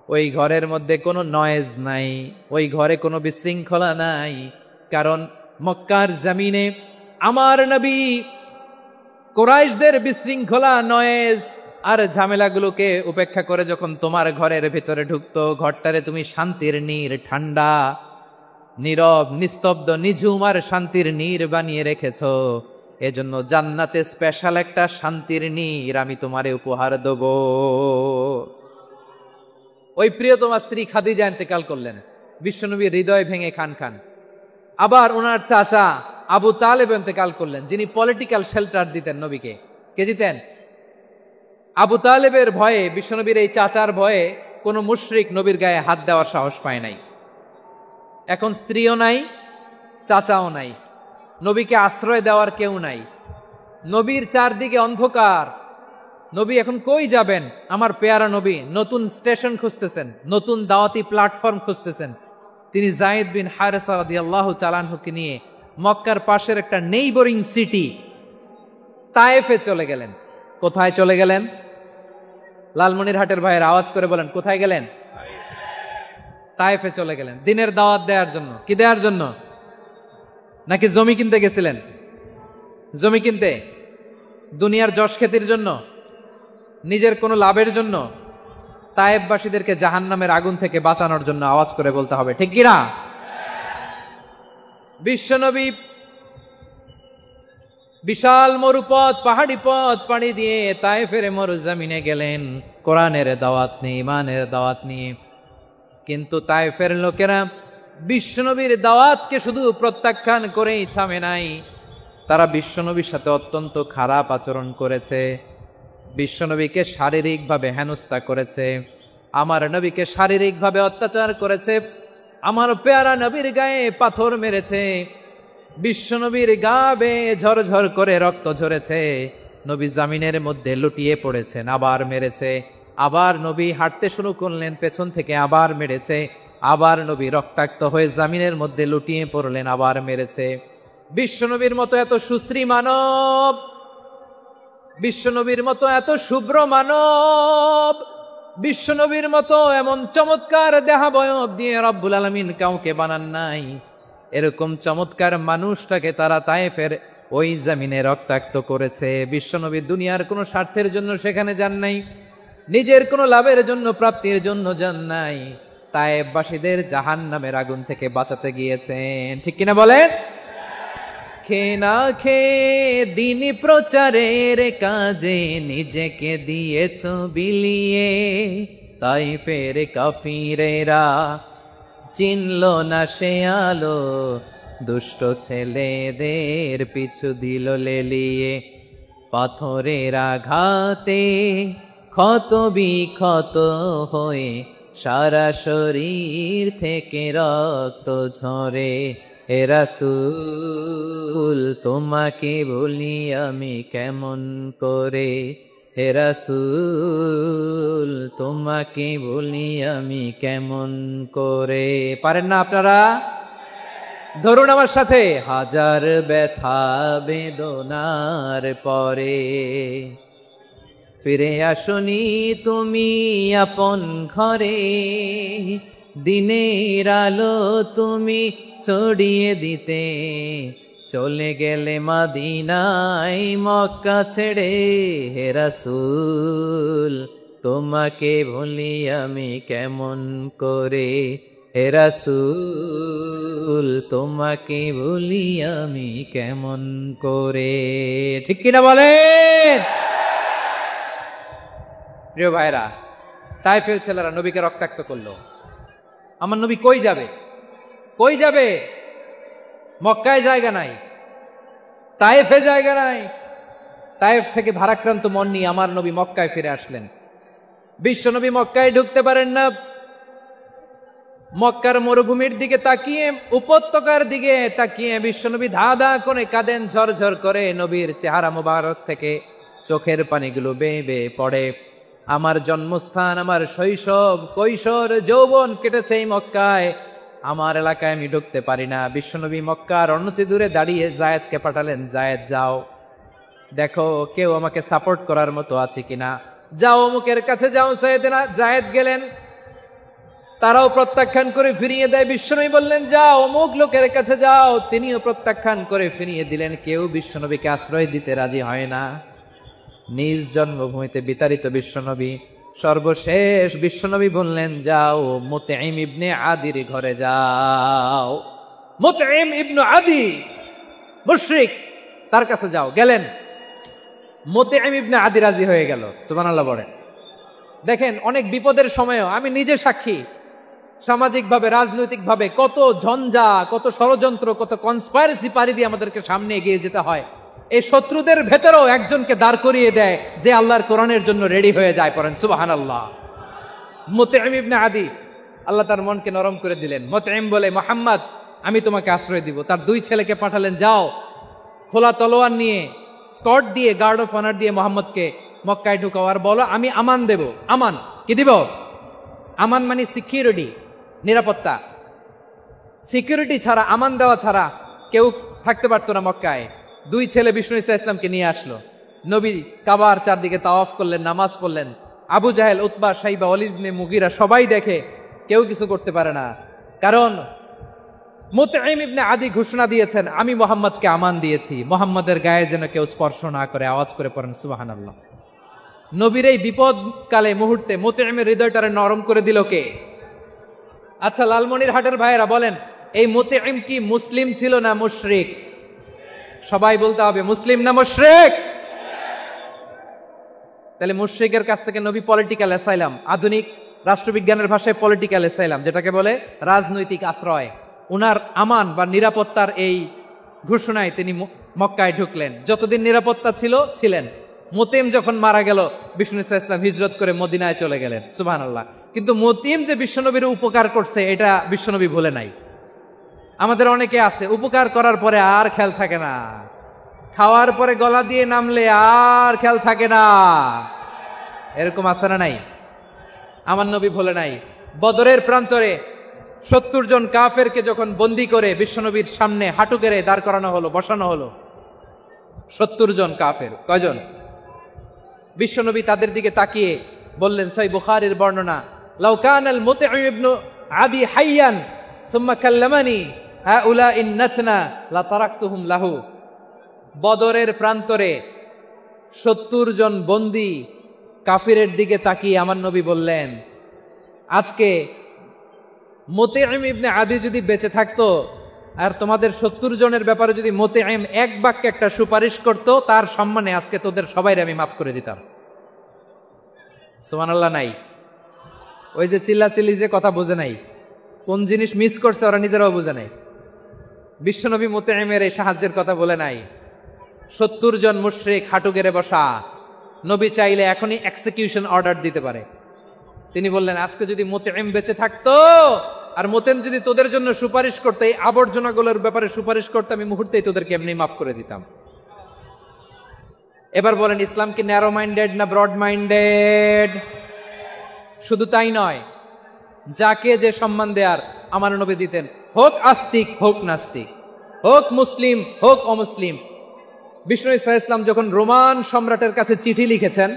ওই ঘরের মধ্যে কোনো নয়েজ নাই, ওই ঘরে কোনো বিশৃঙ্খলা নাই। কারণ মক্কার জমিনে আমার নবী কুরাইশদের বিশৃঙ্খলা, নয়েজ আর ঝামেলাগুলোকে উপেক্ষা করে যখন তোমার ঘরের ভিতরে ঢুকতো, ঘরটারে তুমি শান্তির নীড়, ঠান্ডা, নীরব, নিস্তব্ধ, নিঝুম আর শান্তির নীড় বানিয়ে রেখেছো। এজন্য জান্নাতে স্পেশাল একটা শান্তির নীড় আমি তোমারে উপহার দেব। ওই প্রিয়তমা স্ত্রী খাদিজা ইন্তেকাল করলেন। বিশ্বনবীর হৃদয় ভেঙে খান খান। আবার ওনার চাচা আবু তালেব ইন্তেকাল করলেন, যিনি পলিটিক্যাল শেল্টার দিতেন নবীকে। কে দিতেন? আবু তালেবের ভয়ে, বিশ্বনবীর এই চাচার ভয়ে কোনো মুশরিক নবীর গায়ে হাত দেওয়ার সাহস পায় নাই। এখন স্ত্রীও নাই, চাচাও নাই, নবীকে আশ্রয় দেওয়ার কেউ নাই, নবীর চারদিকে অন্ধকার। নবী এখন কই যাবেন? আমার পেয়ারা নবী নতুন স্টেশন খুঁজতেছেন, নতুন দাওয়াতি প্ল্যাটফর্ম খুঁজতেছেন। তিনি যায়েদ বিন হারেসা রাদিয়াল্লাহু তাআলা আনহুকে নিয়ে মক্কার পাশের একটা নেইবরিং সিটি তায়েফে চলে গেলেন। কোথায় চলে গেলেন? লালমনিরহাটের ভাইয়ের আওয়াজ করে বলেন, কোথায় গেলেন? তায়েফে চলে গেলেন দিনের দাওয়াত দেওয়ার জন্য। কি দেওয়ার জন্য? নাকি জমি কিনতে গেছিলেন? জমি কিনতে, দুনিয়ার যশ খ্যাতির জন্য, নিজের কোনো লাভের জন্য? তায়েফবাসীদেরকে জাহান্নামের আগুন থেকে বাঁচানোর জন্য। আওয়াজ করে বলতে হবে, ঠিক কিনা? বিশ্বনবী বিশাল মরুপথ, পাহাড়ি পথ পাড়ি দিয়ে তায়েফের মরুজমিনে গেলেন কোরআনের দাওয়াত নিয়ে, ইমানের দাওয়াত নিয়ে। কিন্তু তায়েফের লোকেরা বিশ্বনবীর দাওয়াতকে শুধু প্রত্যাখ্যান করেই থামে নাই, তারা বিশ্বনবীর সাথে অত্যন্ত খারাপ আচরণ করেছে, বিশ্বনবীকে শারীরিকভাবে হেনস্থা করেছে, আমার নবীকে শারীরিকভাবে অত্যাচার করেছে, আমার পেয়ারা নবীর গায়ে পাথর মেরেছে, বিশ্বনবীর গা বেয়ে ঝরঝর করে রক্ত ঝরেছে, নবী জামিনের মধ্যে লুটিয়ে পড়েছেন, আবার মেরেছে, আবার নবী হাঁটতে শুরু করলেন, পেছন থেকে আবার মেরেছে, আবার নবী রক্তাক্ত হয়ে জামিনের মধ্যে লুটিয়ে পড়লেন, আবার মেরেছে। বিশ্বনবীর মতো এত সুশ্রী মানব, বিশ্বনবীর মতো এত শুভ্র মানব, বিশ্বনবীর মতো এমন চমৎকার দেহাবয়ব দিয়ে রব্বুল আলামিন কাউকে বানান নাই। এরকম চমৎকার মানুষটাকে তারা তায়েফের ওই জমিনে রক্তাক্ত করেছে। বিশ্বনবী দুনিয়ার কোনো স্বার্থের জন্য সেখানে যান নাই, নিজের কোনো লাভের জন্য, প্রাপ্তির জন্য যান নাই, তায়েফবাসীদের জাহান্নামের আগুন থেকে বাঁচাতে গিয়েছেন। ঠিক কিনা বলেন? খে না খে দিনী প্রচারের কাজে নিজেকে দিয়েছ বিলিয়ে, তায়েফের কাফিরেরা চিনল না সে আলো, দুষ্ট ছেলেদের পিছু দিল লেলিয়ে, পাথরের আঘাতে ক্ষত বিক্ষত হয়ে সারা শরীর থেকে রক্ত ঝরে। হে রাসূল তোমাকে বলি আমি কেমন করে, হে রাসূল তোমাকে বলি আমি কেমন করে। পারেন না আপনারা? ধরুন আমার সাথে, হাজার ব্যথা বেদনার পরে ফিরে আসনি তুমি আপন ঘরে, দিনের আলো তুমি ছড়িয়ে দিতে, চলে গেলে মদিনায় মক্কা ছেড়ে। হে রাসূল তোমাকে ভুলি আমি কেমন করে, হে রাসূল তোমাকে ভুলি আমি কেমন করে। ঠিক কিনা বলেন? প্রিয় ভাইরা, তায়েফের ছেলেরা নবীকে রক্তাক্ত করলো। আমার নবী কই যাবে? কই যাবে? মক্কায় জায়গা নাই, তায়েফে জায়গা নাই। তায়েফ থেকে ভারাক্রান্ত মন নিয়ে আমার নবী মক্কায় ফিরে আসলেন। বিশ্ব নবী মক্কায় ঢুকতে পারেন না। মক্কার মরুভূমির দিকে তাকিয়ে, উপত্যকার দিকে তাকিয়ে বিশ্বনবী ধা ধা করে কাঁদেন, ঝরঝর করে নবীর চেহারা মোবারক থেকে চোখের পানিগুলো বেয়ে বেয়ে পড়ে। আমার জন্মস্থান, আমার শৈশব, কৈশোর, যৌবন কেটেছে এই মক্কায়, আমার এলাকায় আমি ঢুকতে পারি না। বিশ্বনবী মক্কার অনতি দূরে দাঁড়িয়ে জায়েদকে পাঠালেন, জায়েদ যাও দেখো কেউ আমাকে সাপোর্ট করার মতো আছে কিনা, যাও অমুকের কাছে যাও। জায়েদ গেলেন, তারাও প্রত্যাখ্যান করে ফিরিয়ে দেয়। বিশ্বনবী বললেন যাও অমুক লোকের কাছে যাও, তিনিও প্রত্যাখ্যান করে ফিরিয়ে দিলেন। কেউ বিশ্বনবীকে আশ্রয় দিতে রাজি হয় না। নিজ জন্মভূমিতে বিতাড়িত বিশ্বনবী, সর্বশেষ বিশ্বনবী বললেন যাও মুতঈম ইবনে আদির ঘরে যাও। মুতঈম ইবনে আদি মুশরিক, তার কাছে যাও। গেলেন, মুতঈম ইবনে আদি রাজি হয়ে গেল। সুবহানাল্লাহ বলেন। দেখেন, অনেক বিপদের সময়ও, আমি নিজে সাক্ষী, সামাজিকভাবে, রাজনৈতিকভাবে কত ঝঞ্ঝা, কত ষড়যন্ত্র, কত কনস্পাইরেসি পাড়ি দিয়ে আমাদেরকে সামনে এগিয়ে যেতে হয়। এই শত্রুদের ভেতরেও একজনকে দাঁড় করিয়ে দেয় যে আল্লাহর কোরআনের জন্য রেডি হয়ে যায়। পড়েন সুবহানাল্লাহ। মুতঈম ইবনে আদি, আল্লাহ তার মনকে নরম করে দিলেন। মুতঈম বলে, মোহাম্মদ আমি তোমাকে আশ্রয় দিব। তার দুই ছেলেকে পাঠালেন, যাও খোলা তলোয়ার নিয়ে, স্কট দিয়ে, গার্ড অফ অনার দিয়ে মোহাম্মদকে মক্কায় ঢুকাও, আর বলো আমি আমান দেব। আমান কি দিব? আমান মানে সিকিউরিটি, নিরাপত্তা। সিকিউরিটি ছাড়া, আমান দেওয়া ছাড়া কেউ থাকতে পারতো না মক্কায়। দুই ছেলে বিষ্ণু ঈসা ইসলামকে নিয়ে আসলো। নবী কাবার চারদিকে তাওয়াফ করলেন, নামাজ পড়লেন। আবু জাহেল, উতবা, সাইবা, ওয়ালিদ ইবনে মুগিরা সবাই দেখে, কেউ কিছু করতে পারে না। কারণ মুতঈম ইবনে আদি ঘোষণা দিয়েছেন, আমি মুহাম্মদকে আমান দিয়েছি, মুহাম্মদের গায়ে যেন কেউ স্পর্শ না করে। আওয়াজ করে পড়েন সুবহানাল্লাহ। নবীর এই বিপদকালে মুহূর্তে মুতঈমের হৃদয়টারে নরম করে দিল কে? আচ্ছা লালমনিরহাটের ভাইয়েরা বলেন, এই মুতঈম কি মুসলিম ছিল না মুশরিক? সবাই বলতে হবে, মুসলিম না মুশরিক? তাহলে মুশরিকের কাছ থেকে নবী পলিটিক্যাল অ্যাসাইলাম, আধুনিক রাষ্ট্রবিজ্ঞানের ভাষায় পলিটিক্যাল অ্যাসাইলাম, যেটাকে বলে রাজনৈতিক আশ্রয়, উনার আমান বা নিরাপত্তার এই ঘোষণায় তিনি মক্কায় ঢুকলেন। যতদিন নিরাপত্তা ছিল ছিলেন। মুতঈম যখন মারা গেল, বিষ্ণু ঈসা ইসলাম হিজরত করে মদিনায় চলে গেলেন। সুবহানাল্লাহ। কিন্তু মুতঈম যে বিশ্বনবীর উপকার করছে এটা বিশ্বনবী ভুলে নাই। আমাদের অনেকে আছে, উপকার করার পরে আর খেয়াল থাকে না, খাওয়ার পরে গলা দিয়ে নামলে আর খেয়াল থাকে না। এরকম আছে না নাই? আমার নবী ভুলে নাই। বদরের প্রান্তরে 70 জন কাফেরকে যখন বন্দী করে বিশ্বনবীর সামনে হাঁটু গেড়ে দাঁড় করানো হলো, বসানো হলো, 70 জন কাফের। কয়জন? বিশ্বনবী তাদের দিকে তাকিয়ে বললেন, সহিহ বুখারীর বর্ণনা, লাউ কানাল মুতঈম ইবনে আদি হাইয়ান সুম্মা কাল্লামানি হাউলাই নাতনা লা তারাকতুহুম লাহু। বদরের প্রান্তরে 70 জন বন্দী কাফিরের দিকে তাকিয়ে আমার নবী বললেন, আজকে মুতঈম ইবনে আদি যদি বেঁচে থাকতো আর তোমাদের 70 জনের ব্যাপারে যদি মুতঈম এক বাক্যে একটা সুপারিশ করত, তার সম্মানে আজকে তোদের সবাইরে আমি মাফ করে দিতাম। সুবহানাল্লাহ নাই? ওই যে চিল্লাচিল্লি যে কথা বোঝে নাই, কোন জিনিস মিস করছে ওরা নিজেরাও বোঝে নাই। বিশ্বনবী মুতঈমের এই সাহায্যের কথা বলে নাই। 70 জন মুশরিক হাঁটু গেড়ে বসা, নবী চাইলে এখনই এক্সিকিউশন অর্ডার দিতে পারে। তিনি বললেন, আজকে যদি মুতঈম বেঁচে থাকতো আর মুতঈম যদি তোদের জন্য সুপারিশ করতে, এই আবর্জনাগুলোর ব্যাপারে সুপারিশ করতে, আমি মুহূর্তেই তোদেরকে এমনি মাফ করে দিতাম। এবার বলেন, ইসলাম কি ন্যারো মাইন্ডেড না ব্রড মাইন্ডেড? শুধু তাই নয়, যাকে যে সম্মান দেয়ার আমার নবী দিতেন, হোক আস্তিক হোক নাস্তিক, হোক মুসলিম হোক অমুসলিম। বিষ্ণু ঈসা ইসলাম যখন রোমান সম্রাটের কাছে চিঠি লিখেছেন,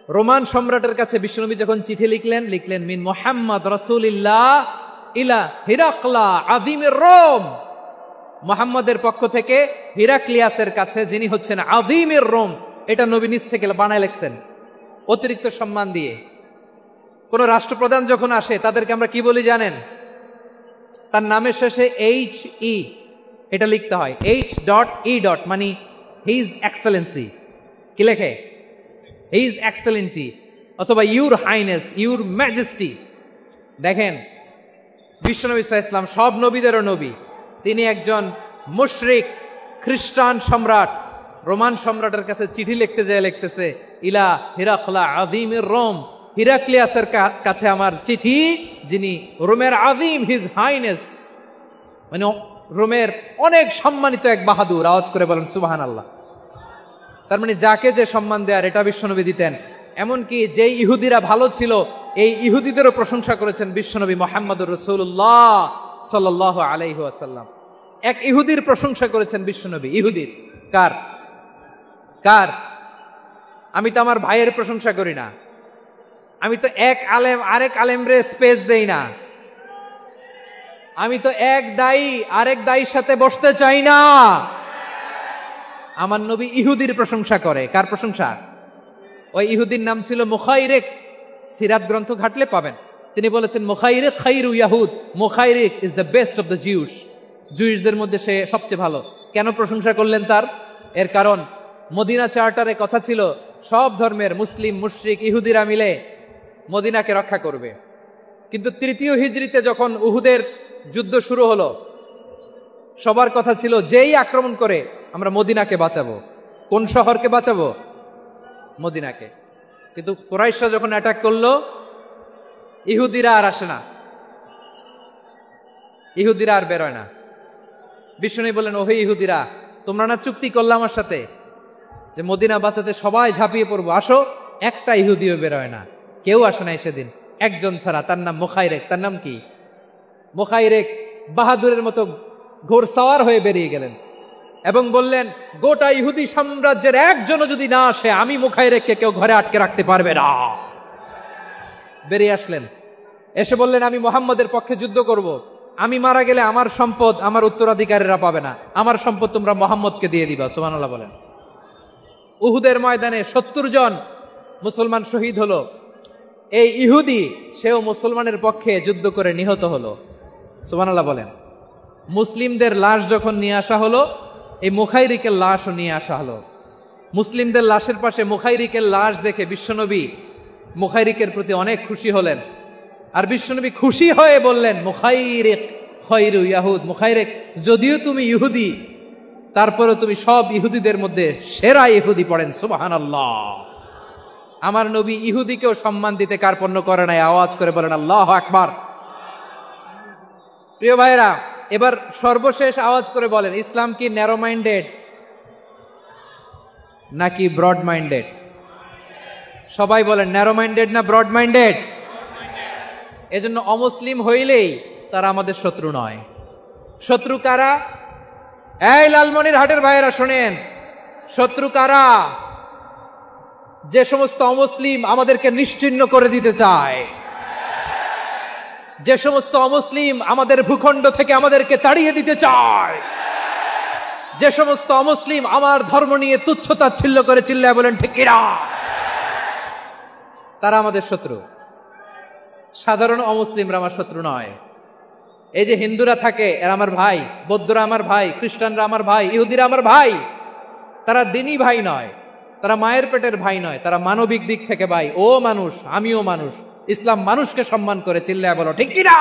রোমান সম্রাটের কাছে বিশ্বনবী যখন চিঠি লিখলেন মিন মুহাম্মদ রাসূলিল্লাহ ইলা হিরাকলা আযীমির রোম, মুহাম্মদের পক্ষ থেকে হিরাক্লিয়াসের কাছে, যিনি হচ্ছেন আযীমির রোম। এটা নবী নিজ থেকে বানায় লিখছেন, অতিরিক্ত সম্মান দিয়ে। কোন রাষ্ট্রপ্রধান যখন আসে তাদেরকে আমরা কি বলি জানেন? তার নামের শেষে HE এটা লিখতে হয়, H.E. মানে হিজ এক্সেলেন্সি। কি লেখে? হিজ এক্সেলেন্টি, অথবা ইউর হাইনেস, ইউর ম্যাজেস্টি। দেখেন, বিশ্বনবী সাল্লাল্লাহু আলাইহি ওয়াসাল্লাম সব নবীদেরও নবী। তিনি একজন মুশরিক খ্রিস্টান সম্রাট, রোমান সম্রাটের কাছে চিঠি লিখতে যায়, লিখতেছে ইলা হিরাকলা আযীমির রোম, হিরাক্লিয়াসের কাছে আমার চিঠি, যিনি রোমের আযীম, হিজ হাইনেস, মানে রোমের অনেক সম্মানিত এক বাহাদুর। আওয়াজ করে বলেন সুবহানাল্লাহ। তার মানে যাকে যে সম্মান দেয়ার এটা বিশ্বনবী দিতেন। এমনকি যেই ইহুদিরা ভালো ছিল, এই ইহুদিদেরও প্রশংসা করেছেন বিশ্বনবী মুহাম্মদুর রাসূলুল্লাহ সাল্লাল্লাহু আলাইহি ওয়াসাল্লাম। এক ইহুদির প্রশংসা করেছেন বিশ্বনবী। ইহুদির কার? কার? আমি তো আমার ভাইয়ের প্রশংসা করি না, আমি তো এক আলেম আরেক আলেমরে স্পেস দেই না, আমি তো এক দায়ী আরেক দায়ীর সাথে বসতে চাই না। আমার নবী ইহুদির প্রশংসা করে। কার প্রশংসা? ওই ইহুদির নাম ছিল মুখাইরিক। সিরাত গ্রন্থ ঘাটলে পাবেন। তিনি বলেছেন, মুখাইরিক খাইরু ইয়াহুদ, Mukhairiq is the best of the Jews. জুইশদের মধ্যে সে সবচেয়ে ভালো। কেন প্রশংসা করলেন তার? এর কারণ মদিনা চার্টারে কথা ছিল, সব ধর্মের মুসলিম মুশরিক ইহুদিরা মিলে মদিনাকে রক্ষা করবে। কিন্তু তৃতীয় হিজরিতে যখন উহুদের যুদ্ধ শুরু হলো, সবার কথা ছিল যেই আক্রমণ করে আমরা মদিনাকে বাঁচাবো। কোন শহরকে বাঁচাবো? মদিনাকে। কিন্তু কুরাইশরা যখন অ্যাটাক করলো, ইহুদিরা আর আসে না, ইহুদিরা আর বেরোয় না। বিষ্ণু বললেন, ওহে ইহুদিরা, তোমরা না চুক্তি করলে আমার সাথে যে মদিনা বাঁচাতে সবাই ঝাঁপিয়ে পড়বো, আসো। একটা ইহুদিও বেরোয় না, কেউ আসে নাই সেদিন, একজন ছাড়া। তার নাম মুখাইরেক। তার নাম কি? মুখাইরেক বাহাদুরের মতো ঘোড়সাওয়ার হয়ে বেরিয়ে গেলেন এবং বললেন, গোটা ইহুদি সাম্রাজ্যের একজনও যদি না আসে, আমি মুখাইরেককে কেউ ঘরে আটকে রাখতে পারবে না। বেরিয়ে আসলেন, এসে বললেন, আমি মুহাম্মদের পক্ষে যুদ্ধ করব। আমি মারা গেলে আমার সম্পদ আমার উত্তরাধিকারীরা পাবে না, আমার সম্পদ তোমরা মুহাম্মদকে দিয়ে দিবা। সুবহানাল্লাহ বলেন। উহুদের ময়দানে 70 জন মুসলমান শহীদ হলো। এই ইহুদি, সেও মুসলমানের পক্ষে যুদ্ধ করে নিহত হলো। সুবহানাল্লাহ বলেন। মুসলিমদের লাশ যখন নিয়ে আসা হলো, এই মুখাইরিকের লাশও নিয়ে আসা হলো। মুসলিমদের লাশের পাশে মুখাইরিকের লাশ দেখে বিশ্বনবী মুখাইরিকের প্রতি অনেক খুশি হলেন। আর বিশ্বনবী খুশি হয়ে বললেন, মুখাইরিক খায়রু ইয়াহুদ। মুখাইরিক, যদিও তুমি ইহুদি, তারপরেও তুমি সব ইহুদিদের মধ্যে সেরা ইহুদি। পড়েন সুবহানাল্লাহ। আমার নবী ইহুদিকেও সম্মান দিতে কার্পণ্য করে নাই। আওয়াজ করে বলেন আল্লাহু আকবার। প্রিয় ভাইরা, এবার সর্বশেষ আওয়াজ করে বলেন, ইসলাম কি ন্যারো মাইন্ডেড নাকি ব্রড মাইন্ডেড? সবাই বলেন, ন্যারো মাইন্ডেড না ব্রড মাইন্ডেড? এজন্য অমুসলিম হইলেই তারা আমাদের শত্রু নয়। শত্রু কারা? এই লালমনির হাটের ভাইয়েরা শোনেন, শত্রু কারা? যে সমস্ত অমুসলিম আমাদেরকে নিশ্চিহ্ন করে দিতে চায়, যে সমস্ত অমুসলিম আমাদের ভূখণ্ড থেকে আমাদেরকে তাড়িয়ে দিতে চায়, যে সমস্ত অমুসলিম আমার ধর্ম নিয়ে তুচ্ছতাচ্ছিল্য করে চিল্লায় বলেন ঠিক কিনা, তারা আমাদের শত্রু। সাধারণ অমুসলিমরা আমার শত্রু নয়। এই যে হিন্দুরা থাকে, এরা আমার ভাই, বৌদ্ধরা আমার ভাই, খ্রিস্টানরা আমার ভাই, ইহুদিরা আমার ভাই। তারা দিনই ভাই নয়, তারা মায়ের পেটের ভাই নয়, তারা মানবিক দিক থেকে ভাই। ও মানুষ, আমিও মানুষ। ইসলাম মানুষকে সম্মান করে, চিল্লায় বলো ঠিক কিনা।